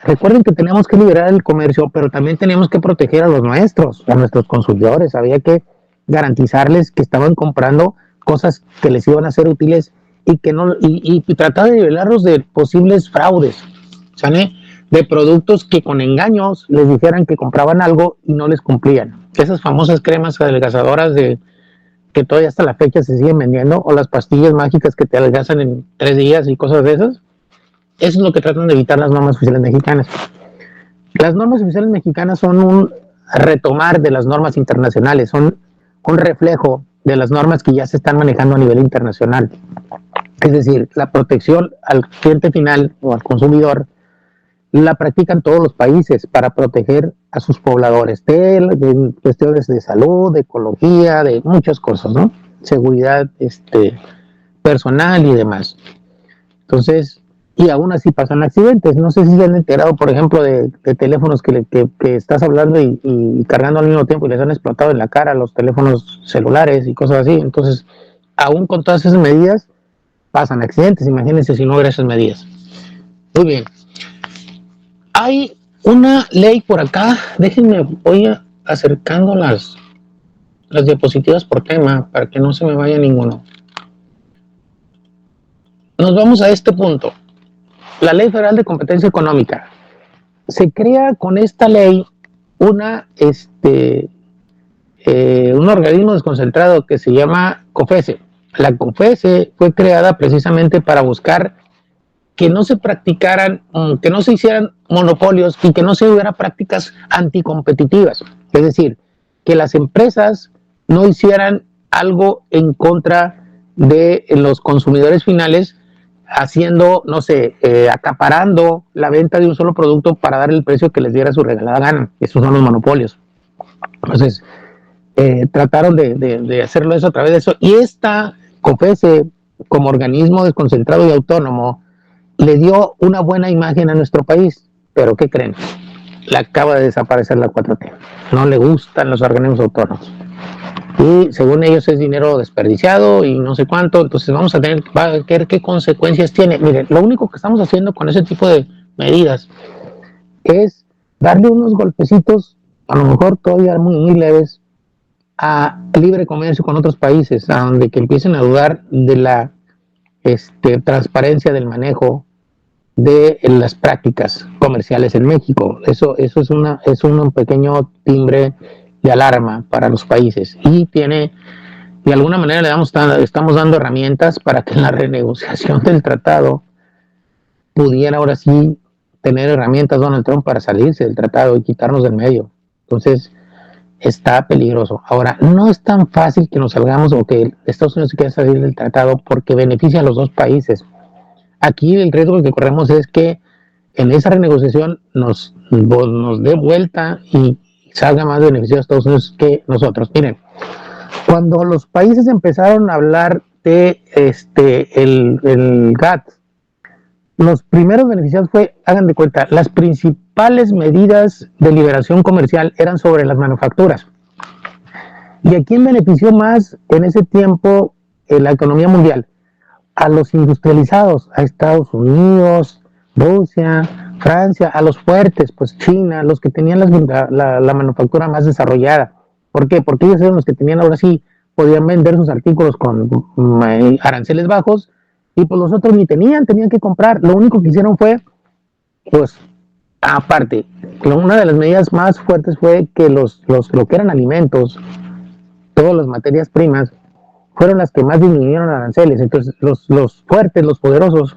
Recuerden que teníamos que liberar el comercio, pero también teníamos que proteger a los nuestros, a nuestros consumidores. Había que garantizarles que estaban comprando cosas que les iban a ser útiles y que no y tratar de nivelarlos de posibles fraudes, ¿sale? De productos que con engaños les dijeran que compraban algo y no les cumplían. Esas famosas cremas adelgazadoras que todavía hasta la fecha se siguen vendiendo, o las pastillas mágicas que te adelgazan en 3 días y cosas de esas. Eso es lo que tratan de evitar las normas oficiales mexicanas. Las normas oficiales mexicanas son un retomar de las normas internacionales, son un reflejo de las normas que ya se están manejando a nivel internacional. Es decir, la protección al cliente final o al consumidor la practican todos los países para proteger a sus pobladores de cuestiones de salud, de ecología, de muchas cosas, ¿no? Seguridad personal y demás. Entonces, y aún así pasan accidentes. No sé si se han enterado, por ejemplo, de teléfonos que estás hablando y cargando al mismo tiempo y les han explotado en la cara los teléfonos celulares y cosas así. Entonces, aún con todas esas medidas, pasan accidentes. Imagínense si no hubiera esas medidas. Muy bien. Hay una ley por acá, déjenme, voy acercando las diapositivas por tema para que no se me vaya ninguno. Nos vamos a este punto. La Ley Federal de Competencia Económica. Se crea con esta ley un organismo desconcentrado que se llama COFESE. La COFESE fue creada precisamente para buscar que no se practicaran, que no se hicieran monopolios y que no se hubiera prácticas anticompetitivas. Es decir, que las empresas no hicieran algo en contra de los consumidores finales, haciendo, no sé, acaparando la venta de un solo producto para dar el precio que les diera su regalada gana. Esos son los monopolios. Entonces, trataron de hacerlo eso a través de eso. Y esta COFESE, como organismo desconcentrado y autónomo, le dio una buena imagen a nuestro país, pero ¿qué creen? Le acaba de desaparecer la 4T. No le gustan los organismos autónomos. Y según ellos es dinero desperdiciado y no sé cuánto, entonces va a ver qué consecuencias tiene. Miren, lo único que estamos haciendo con ese tipo de medidas es darle unos golpecitos, a lo mejor todavía muy leves, a libre comercio con otros países, a donde que empiecen a dudar de la transparencia del manejo de las prácticas comerciales en México. Eso es un pequeño timbre de alarma para los países y de alguna manera estamos dando herramientas para que en la renegociación del tratado pudiera ahora sí tener herramientas Donald Trump para salirse del tratado y quitarnos del medio. Entonces está peligroso. Ahora, no es tan fácil que nos salgamos o que Estados Unidos se quiera salir del tratado porque beneficia a los dos países. Aquí el riesgo que corremos es que en esa renegociación nos dé vuelta y salga más beneficio a Estados Unidos que nosotros. Miren, cuando los países empezaron a hablar de el GATT, los primeros beneficiados hagan de cuenta, las principales medidas de liberación comercial eran sobre las manufacturas. ¿Y a quién benefició más en ese tiempo la economía mundial a los industrializados, a Estados Unidos, Rusia, Francia, a los fuertes, pues China, los que tenían la manufactura más desarrollada. ¿Por qué? Porque ellos eran los que tenían, ahora sí, podían vender sus artículos con aranceles bajos, y pues los otros ni tenían que comprar. Lo único que hicieron fue, pues, aparte, una de las medidas más fuertes fue que lo que eran alimentos, todas las materias primas, fueron las que más disminuyeron aranceles. Entonces, los fuertes, los poderosos,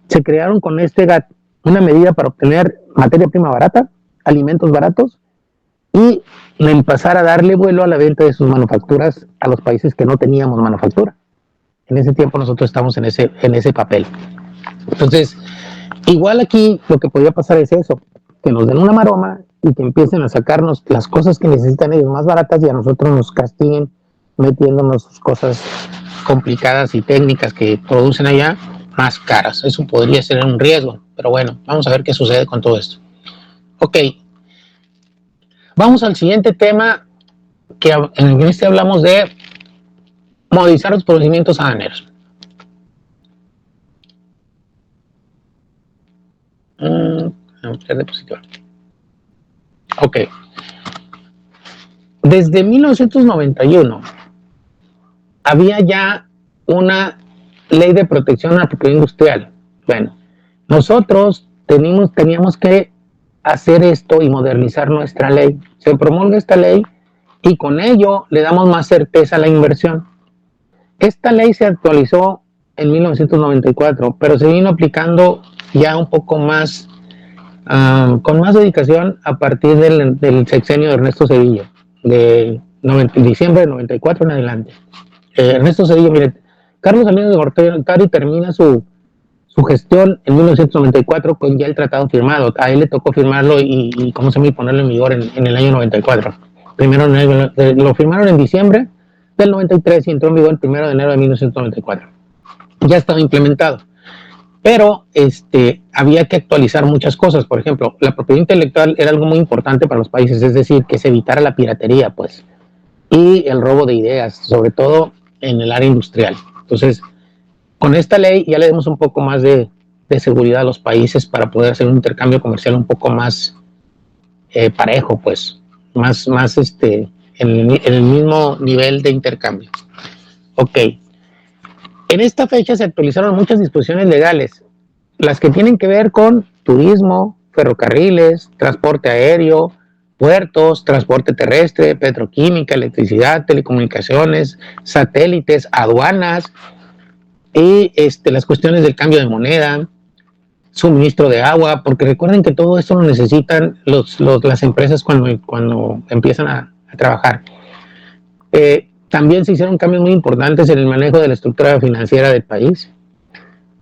se crearon con este GATT una medida para obtener materia prima barata, alimentos baratos, y empezar a darle vuelo a la venta de sus manufacturas a los países que no teníamos manufactura. En ese tiempo nosotros estamos en ese papel. Entonces, igual aquí lo que podría pasar es eso, que nos den una maroma y que empiecen a sacarnos las cosas que necesitan ellos más baratas y a nosotros nos castiguen metiéndonos cosas complicadas y técnicas que producen allá más caras. Eso podría ser un riesgo, pero bueno, vamos a ver qué sucede con todo esto. Ok, vamos al siguiente tema, que en este hablamos de modernizar los procedimientos aduaneros. Ok. Desde 1991 había ya una ley de protección a la propiedad industrial. Bueno, nosotros teníamos que hacer esto y modernizar nuestra ley. Se promulga esta ley y con ello le damos más certeza a la inversión. Esta ley se actualizó en 1994, pero se vino aplicando ya un poco más, con más dedicación a partir del sexenio de Ernesto Zedillo, de diciembre de 94 en adelante. Ernesto Zedillo, mire, Carlos Salinas de Gortari termina su gestión en 1994 con ya el tratado firmado. A él le tocó firmarlo y ¿cómo se me ponerlo en vigor en el año 94? Primero lo firmaron en diciembre del 93 y entró en vigor el 1 de enero de 1994. Ya estaba implementado. Pero había que actualizar muchas cosas. Por ejemplo, la propiedad intelectual era algo muy importante para los países, es decir, que se evitara la piratería, pues, y el robo de ideas, sobre todo en el área industrial. Entonces, con esta ley ya le damos un poco más de seguridad a los países para poder hacer un intercambio comercial un poco más parejo, pues, más en el mismo nivel de intercambio. Ok. En esta fecha se actualizaron muchas disposiciones legales, las que tienen que ver con turismo, ferrocarriles, transporte aéreo, puertos, transporte terrestre, petroquímica, electricidad, telecomunicaciones, satélites, aduanas y las cuestiones del cambio de moneda, suministro de agua, porque recuerden que todo esto lo necesitan las empresas cuando empiezan a trabajar. También se hicieron cambios muy importantes en el manejo de la estructura financiera del país.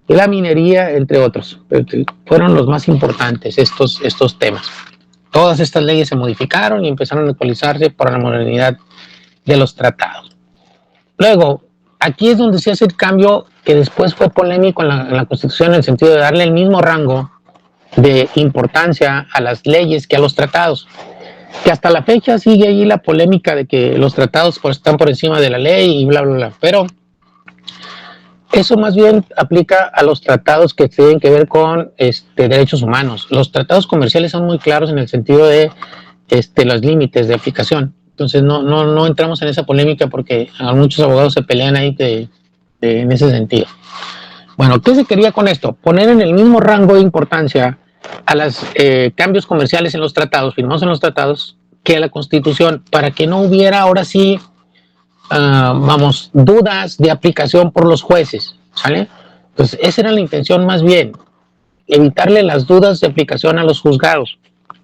Y la minería, entre otros, fueron los más importantes estos temas. Todas estas leyes se modificaron y empezaron a actualizarse para la modernidad de los tratados. Luego, aquí es donde se hace el cambio que después fue polémico en la Constitución, en el sentido de darle el mismo rango de importancia a las leyes que a los tratados. Que hasta la fecha sigue ahí la polémica de que los tratados están por encima de la ley y bla, bla, bla. Pero eso más bien aplica a los tratados que tienen que ver con derechos humanos. Los tratados comerciales son muy claros en el sentido de los límites de aplicación. Entonces no entramos en esa polémica porque muchos abogados se pelean ahí en ese sentido. Bueno, ¿qué se quería con esto? Poner en el mismo rango de importancia a los cambios comerciales en los tratados, firmados en los tratados, que a la Constitución, para que no hubiera ahora sí, dudas de aplicación por los jueces, ¿sale? Entonces, esa era la intención más bien, evitarle las dudas de aplicación a los juzgados.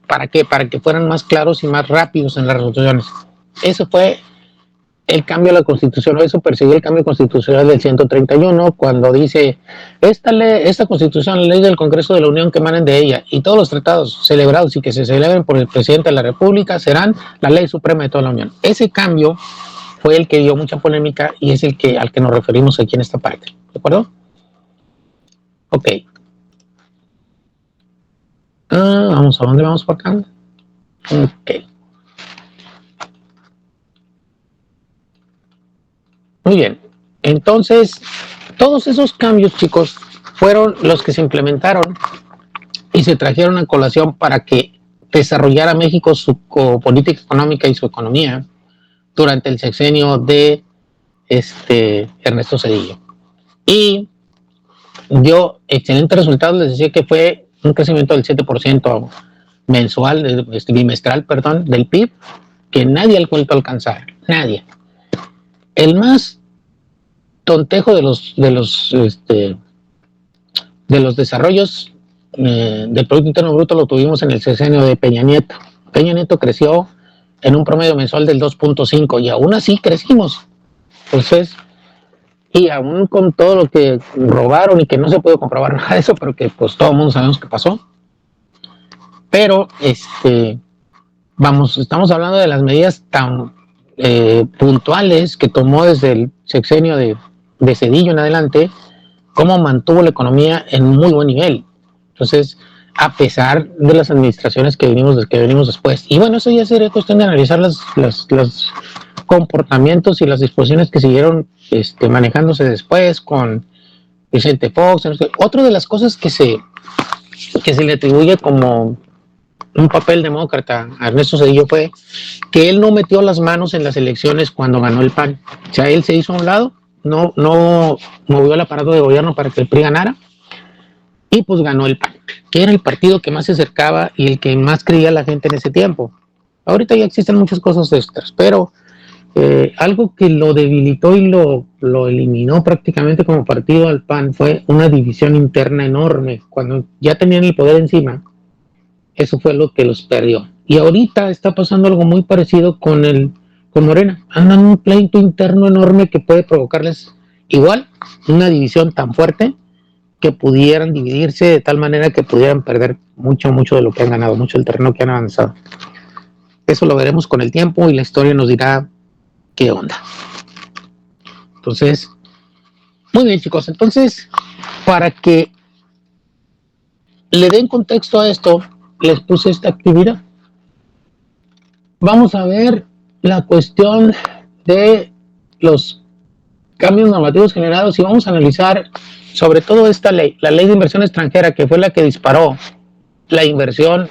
¿Para qué? Para que fueran más claros y más rápidos en las resoluciones. Eso fue el cambio a la Constitución, eso persiguió el cambio constitucional del 131, cuando dice, esta Constitución, la ley del Congreso de la Unión que emanen de ella, y todos los tratados celebrados y que se celebren por el presidente de la República serán la ley suprema de toda la Unión. Ese cambio fue el que dio mucha polémica y es al que nos referimos aquí en esta parte. ¿De acuerdo? Ok. Vamos, ¿a dónde vamos por acá? Ok. Muy bien. Entonces, todos esos cambios, chicos, fueron los que se implementaron y se trajeron a colación para que desarrollara México su política económica y su economía durante el sexenio de Ernesto Zedillo. Y dio excelentes resultados. Les decía que fue un crecimiento del 7% mensual, bimestral, perdón, del PIB, que nadie ha vuelto a alcanzar, nadie. El más tontejo de los desarrollos del Producto Interno Bruto lo tuvimos en el sexenio de Peña Nieto. Peña Nieto creció en un promedio mensual del 2.5 y aún así crecimos. Entonces, y aún con todo lo que robaron y que no se puede comprobar nada de eso, pero que pues todo el mundo sabemos que pasó. Pero estamos hablando de las medidas tan puntuales que tomó desde el sexenio de Zedillo en adelante, cómo mantuvo la economía en un muy buen nivel. Entonces, a pesar de las administraciones que venimos después. Y bueno, eso ya sería cuestión de analizar los comportamientos y las disposiciones que siguieron manejándose después con Vicente Fox. Otra de las cosas que se le atribuye como un papel demócrata a Ernesto Zedillo fue que él no metió las manos en las elecciones cuando ganó el PAN. O sea, él se hizo a un lado, no movió el aparato de gobierno para que el PRI ganara, y pues ganó el PAN, que era el partido que más se acercaba y el que más creía la gente en ese tiempo. Ahorita ya existen muchas cosas extras, pero algo que lo debilitó y lo eliminó prácticamente como partido al PAN fue una división interna enorme. Cuando ya tenían el poder encima, eso fue lo que los perdió. Y ahorita está pasando algo muy parecido con Morena. Andan un pleito interno enorme que puede provocarles igual una división tan fuerte que pudieran dividirse de tal manera que pudieran perder mucho de lo que han ganado, mucho del terreno que han avanzado. Eso lo veremos con el tiempo y la historia nos dirá qué onda. Entonces, muy bien, chicos. Entonces, para que le den contexto a esto, les puse esta actividad. Vamos a ver la cuestión de los cambios normativos generados y vamos a analizar sobre todo esta ley, la ley de inversión extranjera, que fue la que disparó la inversión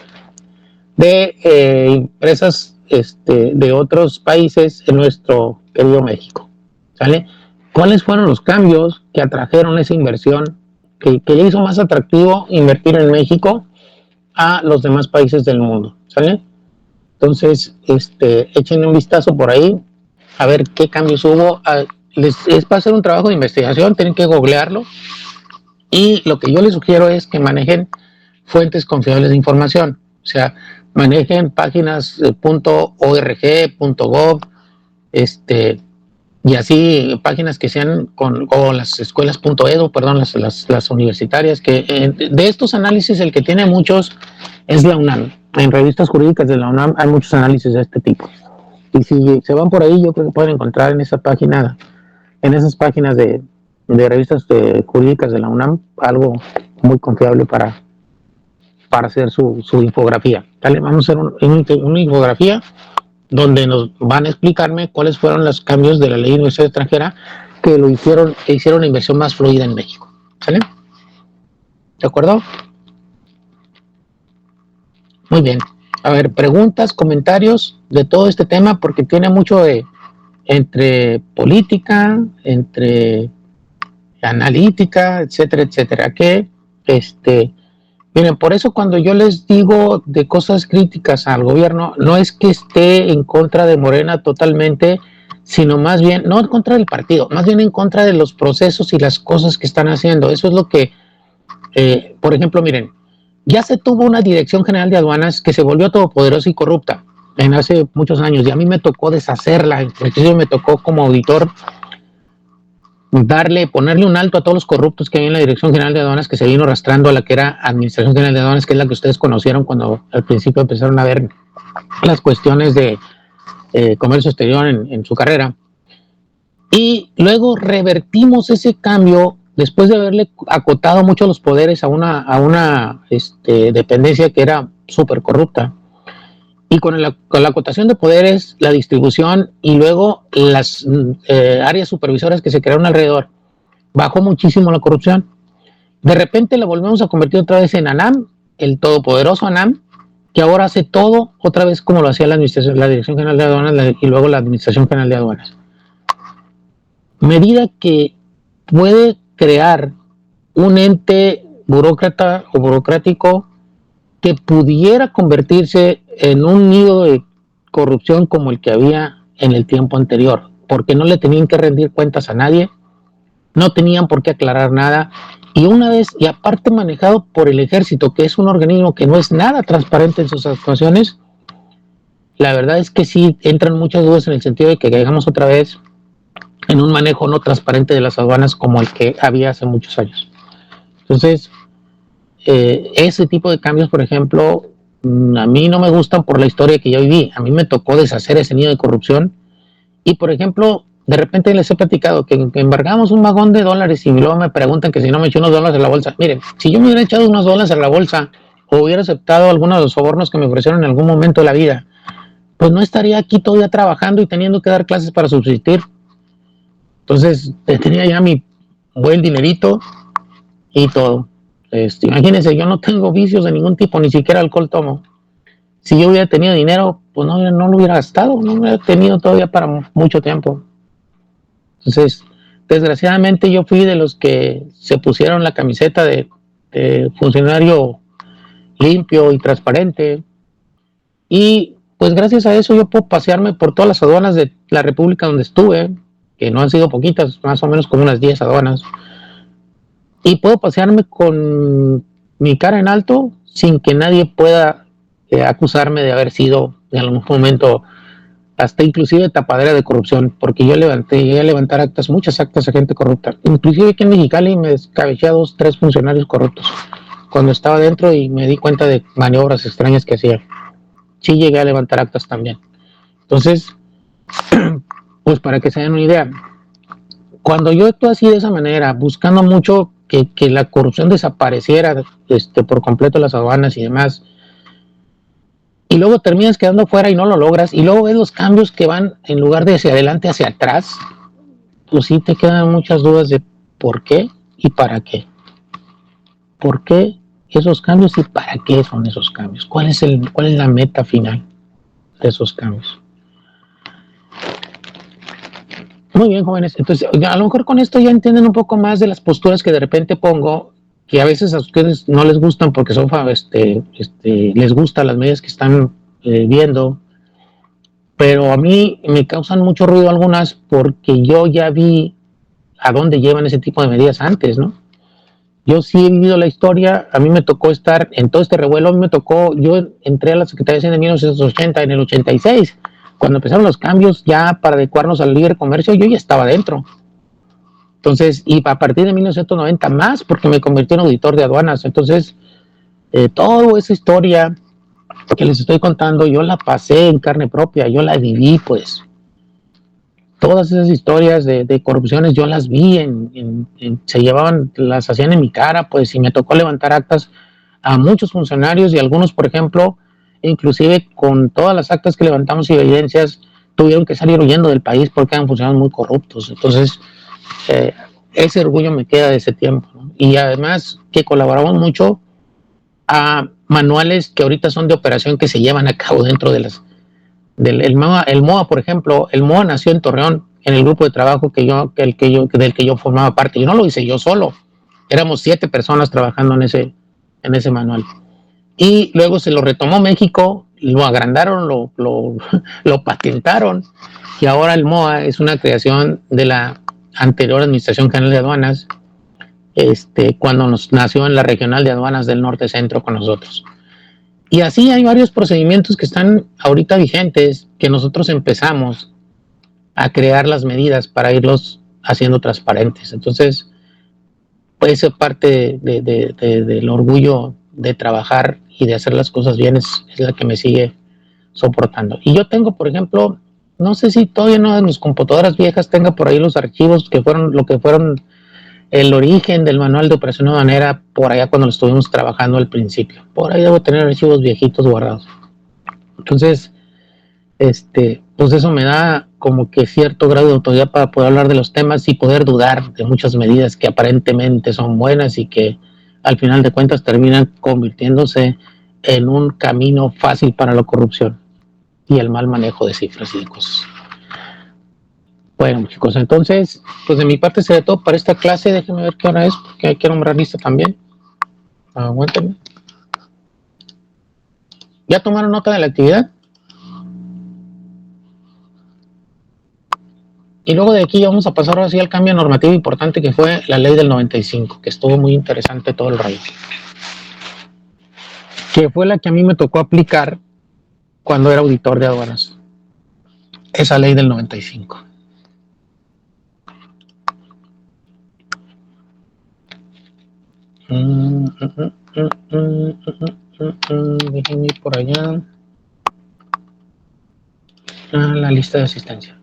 de empresas de otros países en nuestro querido México. ¿Sale? ¿Cuáles fueron los cambios que atrajeron esa inversión, que le hizo más atractivo invertir en México a los demás países del mundo? ¿Sale? Entonces, echen un vistazo por ahí a ver qué cambios hubo. Es para hacer un trabajo de investigación, tienen que googlearlo, y lo que yo les sugiero es que manejen fuentes confiables de información, o sea, manejen páginas .org, .gov, y así páginas que sean o las escuelas .edu, perdón, las universitarias, que de estos análisis el que tiene muchos es la UNAM. En revistas jurídicas de la UNAM hay muchos análisis de este tipo, y si se van por ahí, yo creo que pueden encontrar en esas páginas de revistas jurídicas de la UNAM algo muy confiable para hacer su infografía. ¿Vale? Vamos a hacer una infografía donde nos van a explicarme cuáles fueron los cambios de la ley de inversión extranjera que hicieron la inversión más fluida en México. ¿Sale? ¿De acuerdo? Muy bien. A ver, preguntas, comentarios de todo este tema, porque tiene mucho entre política, entre analítica, etcétera, etcétera, que miren, por eso cuando yo les digo de cosas críticas al gobierno, no es que esté en contra de Morena totalmente, sino más bien, no en contra del partido, más bien en contra de los procesos y las cosas que están haciendo. Eso es lo que, por ejemplo, miren, ya se tuvo una Dirección General de Aduanas que se volvió todopoderosa y corrupta en hace muchos años, y a mí me tocó deshacerla. Entonces me tocó como auditor ponerle un alto a todos los corruptos que había en la Dirección General de Aduanas, que se vino arrastrando a la que era Administración General de Aduanas, que es la que ustedes conocieron cuando al principio empezaron a ver las cuestiones de comercio exterior en su carrera. Y luego revertimos ese cambio después de haberle acotado mucho los poderes a una dependencia que era súper corrupta. Y con la acotación de poderes, la distribución y luego las áreas supervisoras que se crearon alrededor, bajó muchísimo la corrupción. De repente la volvemos a convertir otra vez en ANAM, el todopoderoso ANAM, que ahora hace todo otra vez como lo hacía la Dirección General de Aduanas y luego la Administración General de Aduanas. Medida que puede crear un ente burócrata o burocrático que pudiera convertirse en un nido de corrupción como el que había en el tiempo anterior, porque no le tenían que rendir cuentas a nadie, no tenían por qué aclarar nada, y una vez, y aparte manejado por el ejército, que es un organismo que no es nada transparente en sus actuaciones, la verdad es que sí entran muchas dudas en el sentido de que caigamos otra vez en un manejo no transparente de las aduanas como el que había hace muchos años. Entonces, ese tipo de cambios, por ejemplo, a mí no me gustan por la historia que yo viví. A mí me tocó deshacer ese nido de corrupción y, por ejemplo, de repente les he platicado que embargamos un vagón de dólares y luego me preguntan que si no me eché unos dólares en la bolsa. Miren, si yo me hubiera echado unos dólares en la bolsa o hubiera aceptado algunos de los sobornos que me ofrecieron en algún momento de la vida, pues no estaría aquí todavía trabajando y teniendo que dar clases para subsistir. Entonces, tenía ya mi buen dinerito y todo. Imagínense, yo no tengo vicios de ningún tipo, ni siquiera alcohol tomo. Si yo hubiera tenido dinero, pues no lo hubiera gastado, no lo hubiera tenido todavía para mucho tiempo. Entonces, desgraciadamente yo fui de los que se pusieron la camiseta de funcionario limpio y transparente, y pues gracias a eso yo puedo pasearme por todas las aduanas de la República donde estuve, que no han sido poquitas, más o menos como unas 10 aduanas, y puedo pasearme con mi cara en alto sin que nadie pueda acusarme de haber sido en algún momento hasta inclusive tapadera de corrupción, porque yo llegué a levantar actas, muchas actas de gente corrupta, inclusive aquí en Mexicali me descabeché a 2-3 funcionarios corruptos cuando estaba dentro y me di cuenta de maniobras extrañas que hacía. Sí llegué a levantar actas también. Entonces, pues para que se den una idea, cuando yo actué así de esa manera, buscando mucho que la corrupción desapareciera por completo las aduanas y demás, y luego terminas quedando fuera y no lo logras, y luego ves los cambios que van en lugar de hacia adelante, hacia atrás, pues sí te quedan muchas dudas de por qué y para qué. ¿Por qué esos cambios y para qué son esos cambios? ¿Cuál es la meta final de esos cambios? Muy bien, jóvenes. Entonces, a lo mejor con esto ya entienden un poco más de las posturas que de repente pongo, que a veces a ustedes no les gustan porque son les gustan las medidas que están viendo, pero a mí me causan mucho ruido algunas porque yo ya vi a dónde llevan ese tipo de medidas antes, ¿no? Yo sí he vivido la historia, a mí me tocó estar en todo este revuelo, yo entré a la Secretaría de Hacienda en 1980, en el 86, cuando empezaron los cambios ya para adecuarnos al libre comercio, yo ya estaba dentro. Entonces, y a partir de 1990 más, porque me convertí en auditor de aduanas. Entonces, toda esa historia que les estoy contando, yo la pasé en carne propia, yo la viví, pues. Todas esas historias de corrupciones yo las vi, se llevaban, las hacían en mi cara, pues, y me tocó levantar actas a muchos funcionarios y algunos, por ejemplo, inclusive con todas las actas que levantamos y evidencias, tuvieron que salir huyendo del país porque eran funcionarios muy corruptos. Entonces, ese orgullo me queda de ese tiempo, ¿no? Y además que colaboramos mucho a manuales que ahorita son de operación que se llevan a cabo dentro de el MOA, por ejemplo. El MOA nació en Torreón, en el grupo de trabajo del que yo formaba parte. Yo no lo hice yo solo, éramos 7 personas trabajando en ese manual. Y luego se lo retomó México, lo agrandaron, lo patentaron, y ahora el MOA es una creación de la anterior Administración General de Aduanas, cuando nació en la Regional de Aduanas del Norte Centro con nosotros. Y así hay varios procedimientos que están ahorita vigentes, que nosotros empezamos a crear las medidas para irlos haciendo transparentes. Entonces, pues esa parte del orgullo de trabajar y de hacer las cosas bien es la que me sigue soportando. Y yo tengo, por ejemplo, no sé si todavía una de mis computadoras viejas tenga por ahí los archivos que fueron el origen del manual de operación aduanera, por allá cuando lo estuvimos trabajando al principio. Por ahí debo tener archivos viejitos guardados. Entonces, pues eso me da como que cierto grado de autoridad para poder hablar de los temas y poder dudar de muchas medidas que aparentemente son buenas y que al final de cuentas terminan convirtiéndose en un camino fácil para la corrupción y el mal manejo de cifras y de cosas. Bueno, chicos, entonces, pues de mi parte sería todo para esta clase. Déjenme ver qué hora es, porque hay que nombrar lista también. Aguántenme. ¿Ya tomaron nota de la actividad? Y luego de aquí vamos a pasar ahora sí al cambio normativo importante que fue la ley del 95, que estuvo muy interesante todo el rollo. Que fue la que a mí me tocó aplicar cuando era auditor de aduanas. Esa ley del 95. Déjenme ir por allá. La lista de asistencia.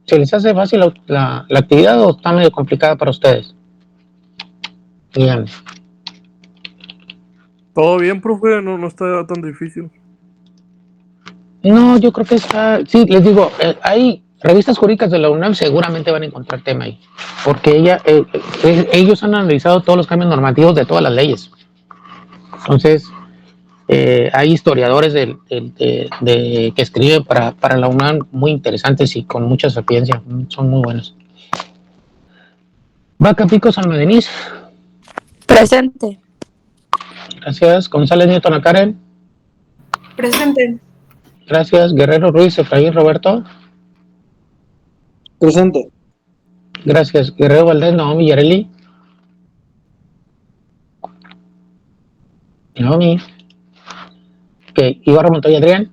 ¿Se les hace fácil la actividad o está medio complicada para ustedes? Díganme. Todo bien, profe, no está tan difícil. No, yo creo que está... Sí, les digo, hay revistas jurídicas de la UNAM, seguramente van a encontrar tema ahí, porque ellos han analizado todos los cambios normativos de todas las leyes. Entonces, hay historiadores que escriben para la UNAM muy interesantes y con mucha sapiencia, son muy buenos. Vaca Pico San Medenís. Presente. Gracias. González Nieto Ana Karen. Presente. Gracias. Guerrero Ruiz Efraín Roberto. Presente. Gracias. Guerrero Valdés Naomi Yareli. Naomi. Ok. Ibarra Montoya Adrián.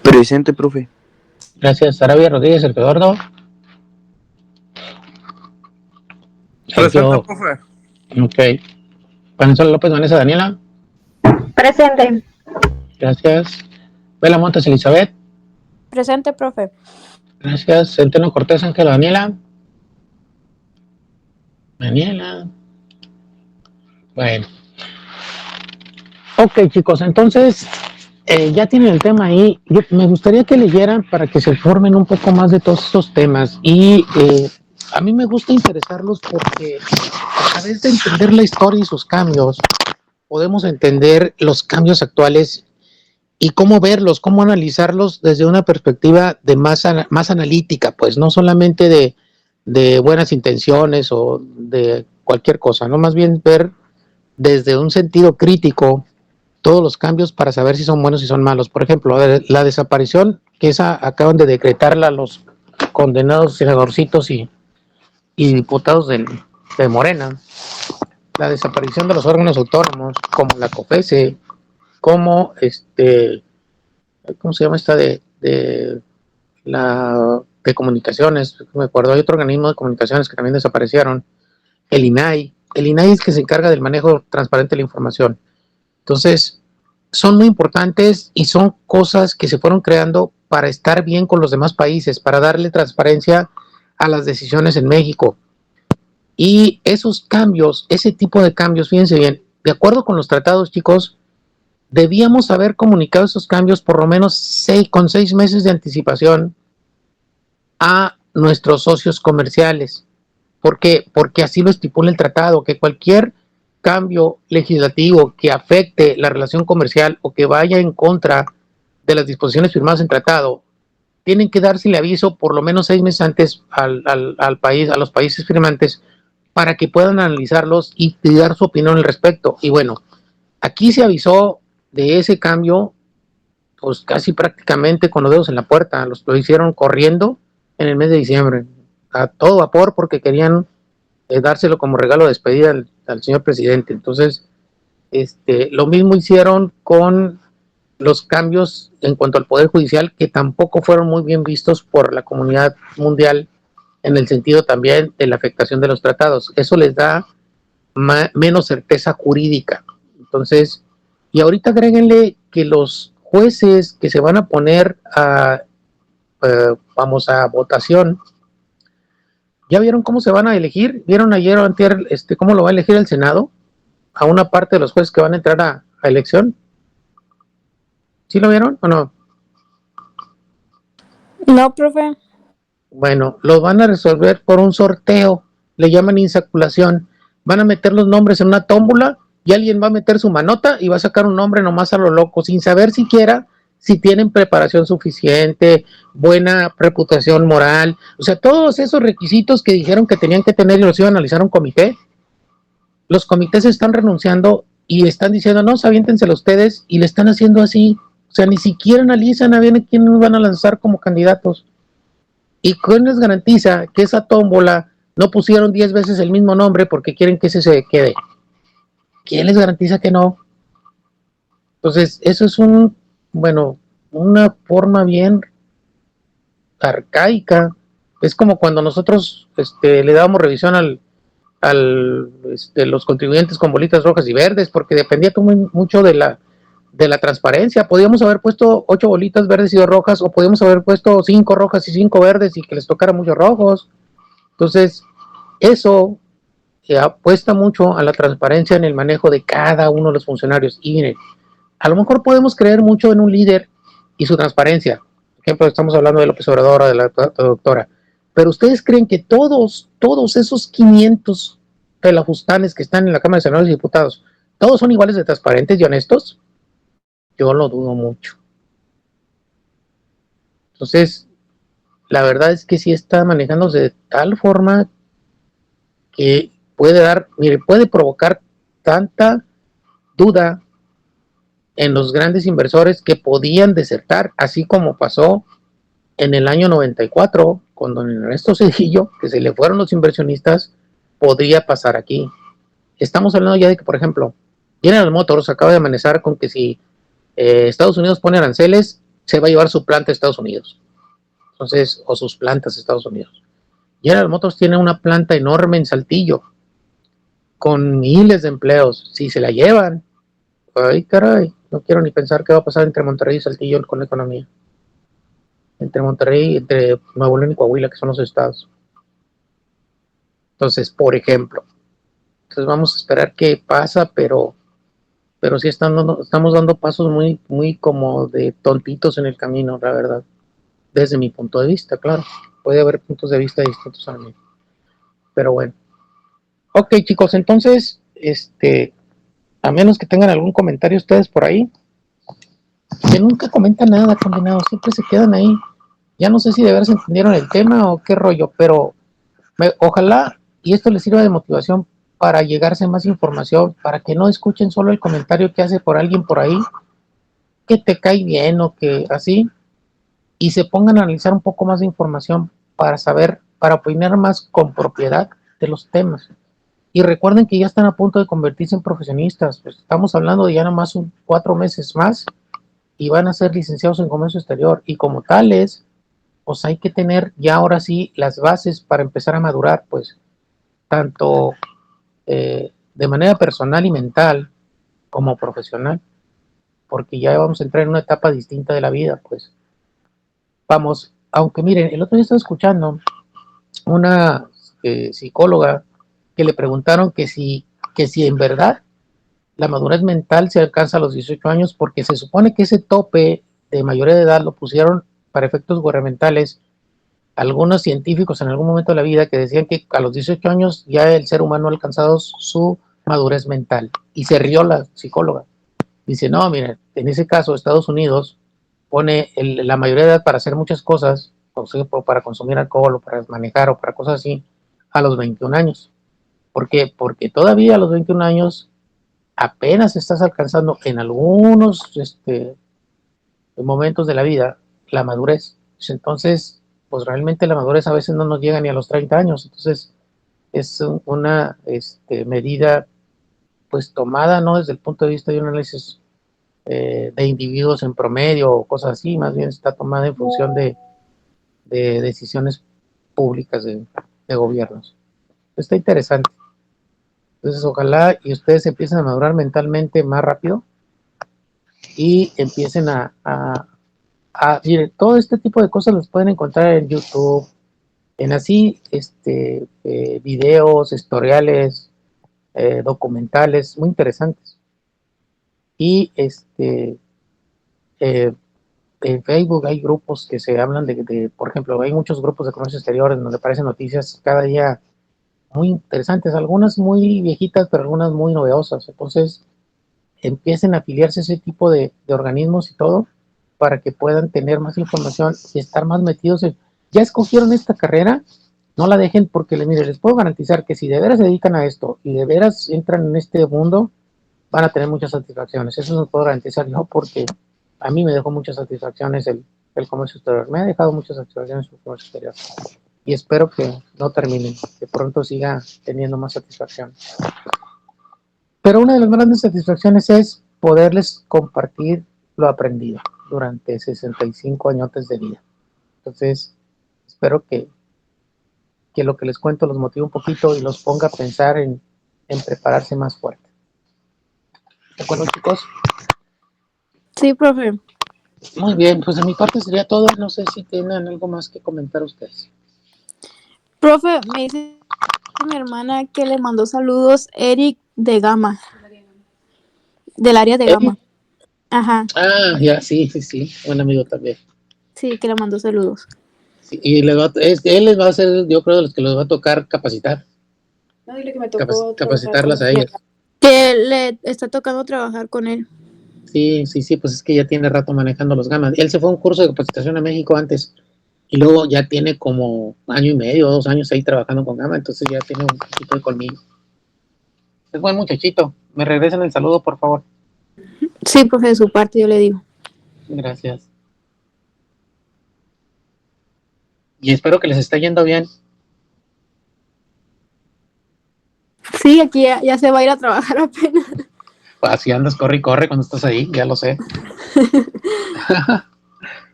Presente, profe. Gracias. Sarabia Rodríguez Eduardo. Presente, profe. Ok. Valenzuela López Vanessa Daniela. Presente. Gracias. Vela Montes Elizabeth. Presente, profe. Gracias. Centeno Cortés Ángela Daniela. Bueno. Ok, chicos, entonces ya tienen el tema ahí. Me gustaría que leyeran para que se informen un poco más de todos estos temas. Y a mí me gusta interesarlos porque a través de entender la historia y sus cambios, podemos entender los cambios actuales y cómo verlos, cómo analizarlos desde una perspectiva de más analítica, pues no solamente de buenas intenciones o de cualquier cosa, no, más bien ver desde un sentido crítico todos los cambios para saber si son buenos y son malos. Por ejemplo, la desaparición, que esa acaban de decretarla los condenados senadorcitos y diputados de Morena, la desaparición de los órganos autónomos, como la COFESE, como ¿cómo se llama esta de comunicaciones? No me acuerdo, hay otro organismo de comunicaciones que también desaparecieron, el INAI. El INAI es que se encarga del manejo transparente de la información. Entonces, son muy importantes y son cosas que se fueron creando para estar bien con los demás países, para darle transparencia a las decisiones en México. Y esos cambios, ese tipo de cambios, fíjense bien, de acuerdo con los tratados, chicos, debíamos haber comunicado esos cambios por lo menos con 6 meses de anticipación a nuestros socios comerciales. ¿Por qué? Porque así lo estipula el tratado, que cualquier cambio legislativo que afecte la relación comercial o que vaya en contra de las disposiciones firmadas en tratado, tienen que dársele aviso por lo menos 6 meses antes al país, a los países firmantes, para que puedan analizarlos y dar su opinión al respecto. Y bueno, aquí se avisó de ese cambio, pues casi prácticamente con los dedos en la puerta. Lo hicieron corriendo en el mes de diciembre, a todo vapor, porque querían dárselo como regalo de despedida al señor presidente. Entonces, lo mismo hicieron con los cambios en cuanto al Poder Judicial, que tampoco fueron muy bien vistos por la comunidad mundial, en el sentido también de la afectación de los tratados. Eso les da menos certeza jurídica. Entonces, y ahorita agréguenle que los jueces que se van a poner a votación, ¿ya vieron cómo se van a elegir? ¿Vieron ayer o antier cómo lo va a elegir el Senado? A una parte de los jueces que van a entrar a elección. ¿Sí lo vieron o no? No, profe. Bueno, lo van a resolver por un sorteo, le llaman insaculación. Van a meter los nombres en una tómbola y alguien va a meter su manota y va a sacar un nombre nomás a lo loco, sin saber siquiera si tienen preparación suficiente, buena reputación moral, o sea, todos esos requisitos que dijeron que tenían que tener y los iba a analizar un comité. Los comités están renunciando y están diciendo, no, aviéntenselo ustedes, y le están haciendo así. O sea, ni siquiera analizan a ver quién nos van a lanzar como candidatos. ¿Y quién les garantiza que esa tómbola no pusieron 10 veces el mismo nombre porque quieren que ese se quede? ¿Quién les garantiza que no? Entonces, eso es una forma bien arcaica. Es como cuando nosotros le dábamos revisión los contribuyentes con bolitas rojas y verdes, porque dependía mucho de la transparencia. Podíamos haber puesto 8 bolitas verdes y 2 rojas, o podíamos haber puesto 5 rojas y 5 verdes y que les tocara muchos rojos. Entonces, eso apuesta mucho a la transparencia en el manejo de cada uno de los funcionarios. Y miren, a lo mejor podemos creer mucho en un líder y su transparencia. Por ejemplo, estamos hablando de López Obrador, de la doctora. Pero ustedes creen que todos esos 500 pelafustanes que están en la Cámara de Senadores y Diputados, todos son iguales de transparentes y honestos? Yo lo dudo mucho. Entonces, la verdad es que sí está manejándose de tal forma que puede provocar tanta duda en los grandes inversores que podían desertar, así como pasó en el año 94 con don Ernesto Zedillo, que se le fueron los inversionistas. Podría pasar aquí. Estamos hablando ya de que, por ejemplo, General Motors acaba de amanecer con que si Estados Unidos pone aranceles, se va a llevar su planta a Estados Unidos. Entonces, o sus plantas a Estados Unidos. General Motors tiene una planta enorme en Saltillo, con miles de empleos. Si se la llevan, ay caray, no quiero ni pensar qué va a pasar entre Monterrey y Saltillo con la economía. Entre Monterrey, entre Nuevo León y Coahuila, que son los estados. Entonces, por ejemplo, vamos a esperar qué pasa, pero sí estamos dando pasos muy como de tontitos en el camino, la verdad. Desde mi punto de vista, claro. Puede haber puntos de vista distintos a mí. Pero bueno. Ok, chicos, entonces, a menos que tengan algún comentario ustedes por ahí, que nunca comentan nada, condenados, siempre se quedan ahí. Ya no sé si de veras entendieron el tema o qué rollo, pero ojalá y esto les sirva de motivación para llegarse más información, para que no escuchen solo el comentario que hace por alguien por ahí, que te cae bien o que así, y se pongan a analizar un poco más de información para saber, para opinar más con propiedad de los temas. Y recuerden que ya están a punto de convertirse en profesionistas. Pues estamos hablando de ya nomás 4 meses más y van a ser licenciados en comercio exterior, y como tales, pues hay que tener ya ahora sí las bases para empezar a madurar, pues tanto de manera personal y mental como profesional, porque ya vamos a entrar en una etapa distinta de la vida. Pues vamos, aunque miren, el otro día estaba escuchando una psicóloga que le preguntaron que si en verdad la madurez mental se alcanza a los 18 años, porque se supone que ese tope de mayoría de edad lo pusieron para efectos gubernamentales algunos científicos en algún momento de la vida, que decían que a los 18 años ya el ser humano ha alcanzado su madurez mental. Y se rió la psicóloga. Dice, no, miren, en ese caso Estados Unidos pone la mayoría de edad para hacer muchas cosas, para consumir alcohol o para manejar o para cosas así, a los 21 años. ¿Por qué? Porque todavía a los 21 años apenas estás alcanzando en algunos momentos de la vida la madurez. Entonces, pues realmente la madurez a veces no nos llega ni a los 30 años. Entonces, es una medida pues tomada no desde el punto de vista de un análisis de individuos en promedio o cosas así, más bien está tomada en función de decisiones públicas de gobiernos. Está interesante. Entonces, ojalá y ustedes empiecen a madurar mentalmente más rápido y empiecen miren, todo este tipo de cosas los pueden encontrar en YouTube, en así, videos, historiales, documentales, muy interesantes. Y eh, en Facebook hay grupos que se hablan por ejemplo, hay muchos grupos de comercio exterior en donde aparecen noticias cada día muy interesantes, algunas muy viejitas, pero algunas muy novedosas. Entonces, empiecen a afiliarse a ese tipo de organismos y todo para que puedan tener más información y estar más metidos en, ya escogieron esta carrera, no la dejen porque mire, les puedo garantizar que si de veras se dedican a esto y de veras entran en este mundo, van a tener muchas satisfacciones. Eso lo puedo garantizar yo porque a mí me dejó muchas satisfacciones el comercio exterior. Me ha dejado muchas satisfacciones el comercio exterior. Y espero que no termine, que pronto siga teniendo más satisfacción. Pero una de las grandes satisfacciones es poderles compartir lo aprendido durante 65 años de vida. Entonces, espero que lo que les cuento los motive un poquito y los ponga a pensar en prepararse más fuerte. ¿De acuerdo, chicos? Sí, profe. Muy bien, pues de mi parte sería todo. No sé si tienen algo más que comentar ustedes. Profe, me dice mi hermana que le mandó saludos Eric de Gama, del área de Gama. Ajá, Ah, ya, sí, sí, sí. Buen amigo también. sí, que le mandó saludos. Sí, y él les va a ser, yo creo, de los que les va a tocar capacitar. No, dile que me tocó Capacitarlas a ellas. que le está tocando trabajar con él. Sí, sí, sí, pues es que ya tiene rato manejando los gamas. Él se fue a un curso de capacitación a México antes y luego ya tiene como año y medio, 2 años ahí trabajando con gama, entonces ya tiene un poquito de colmillo. Es buen muchachito. Me regresen el saludo, por favor. Sí, profe, de su parte yo le digo. Gracias. Y espero que les esté yendo bien. Sí, aquí ya se va a ir a trabajar apenas. Así andas, corre y corre cuando estás ahí, ya lo sé.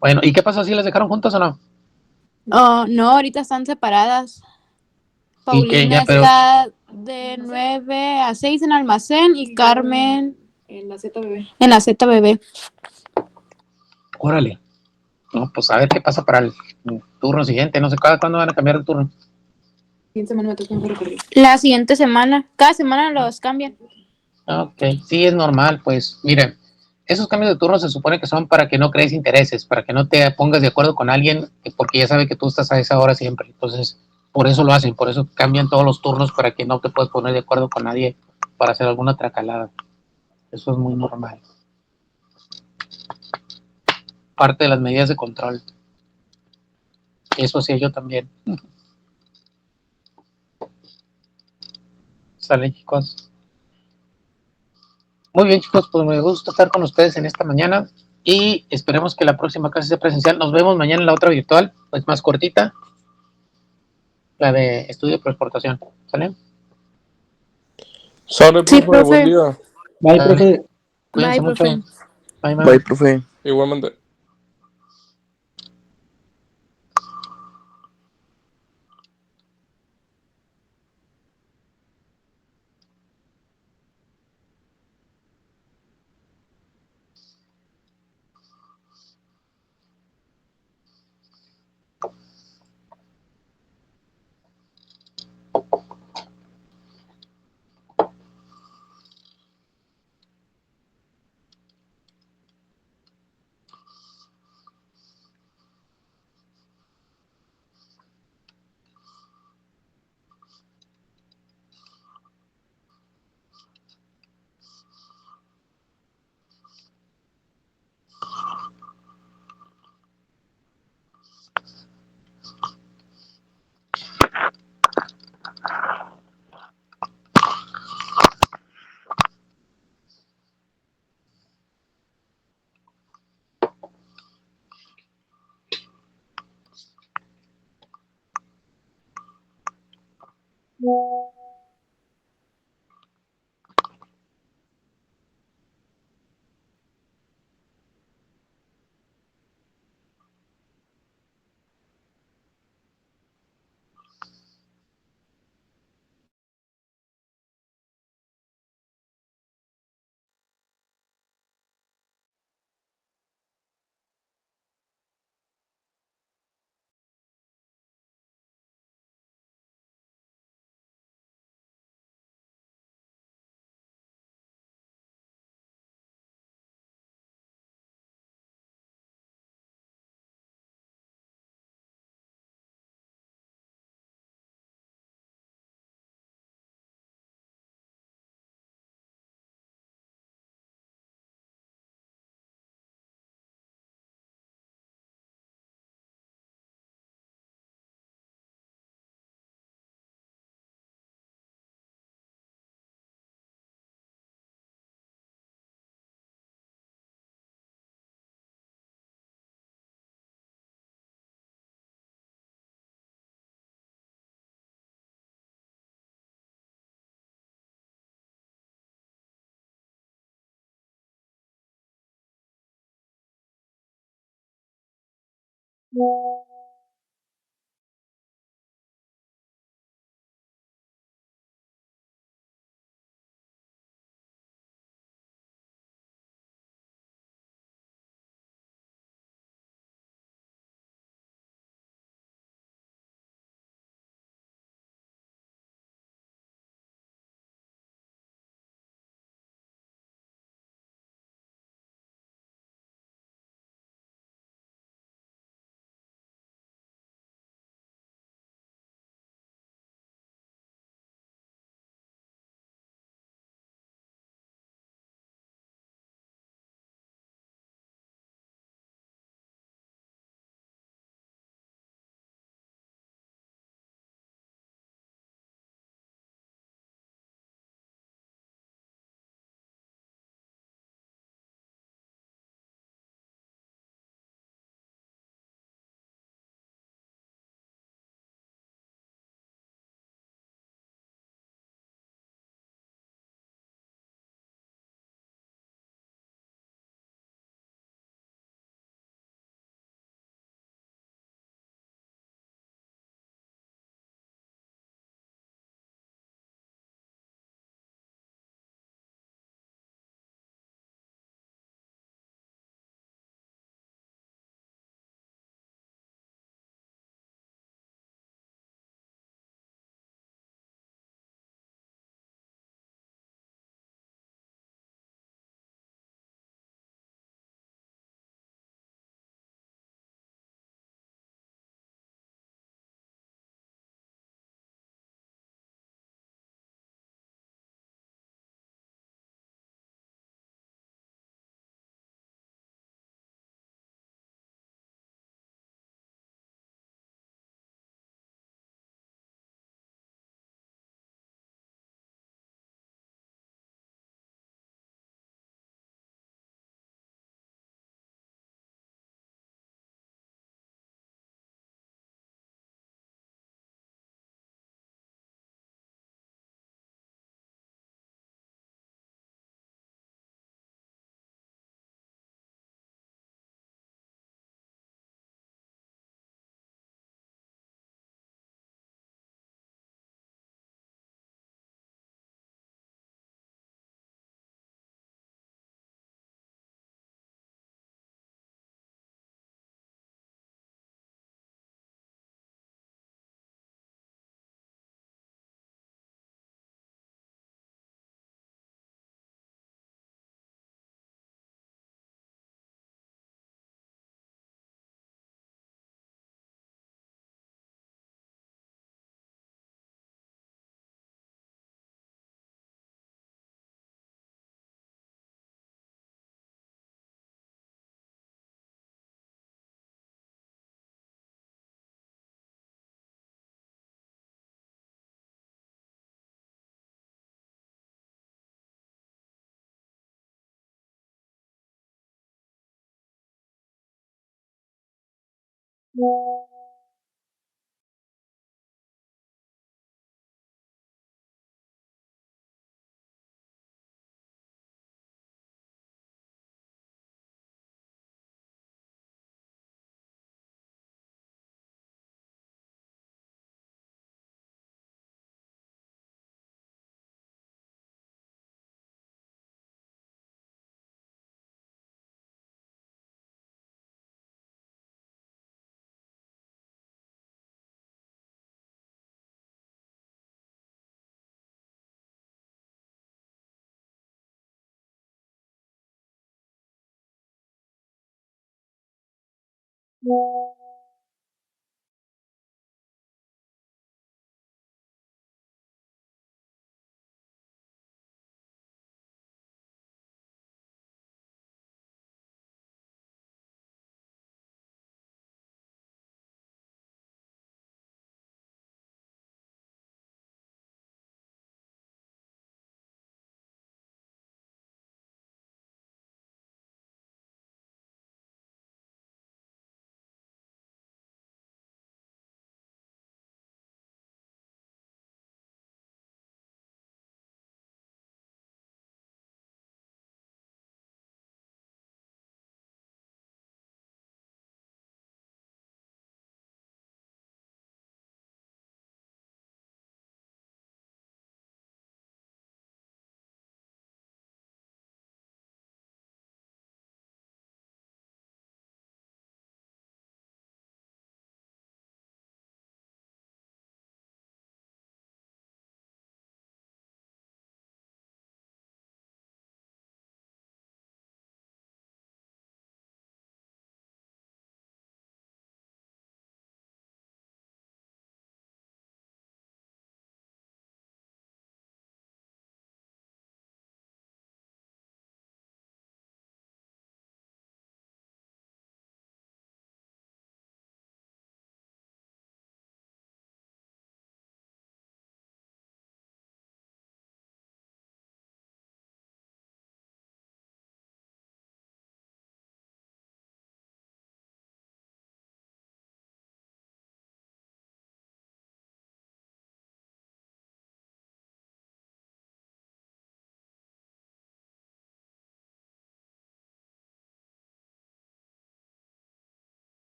Bueno, ¿y qué pasó si las dejaron juntas o no? Oh, no, ahorita están separadas. Y que Paulina ya, pero, está de 9 a 6 en almacén y Carmen en la ZBB. En la ZBB. órale. No, pues a ver qué pasa para el turno siguiente. No sé cuándo van a cambiar de turno. La siguiente semana, cada semana los cambian. Ok, sí, es normal, pues miren, esos cambios de turno se supone que son para que no crees intereses, para que no te pongas de acuerdo con alguien, porque ya sabe que tú estás a esa hora siempre. Entonces, por eso lo hacen, por eso cambian todos los turnos para que no te puedas poner de acuerdo con nadie para hacer alguna tracalada. Eso es muy normal. Parte de las medidas de control. Eso hacía yo también. Sale, chicos. Muy bien, chicos, pues me gusta estar con ustedes en esta mañana y esperemos que la próxima clase sea presencial. Nos vemos mañana en la otra virtual, pues más cortita, la de estudio por exportación. ¿Sale? Sale, Sí, profe, buen profe. día. Bye, Dale. profe. Cuídense Bye, mucho. profe. Bye, Bye, bye. profe. Igualmente. Yeah.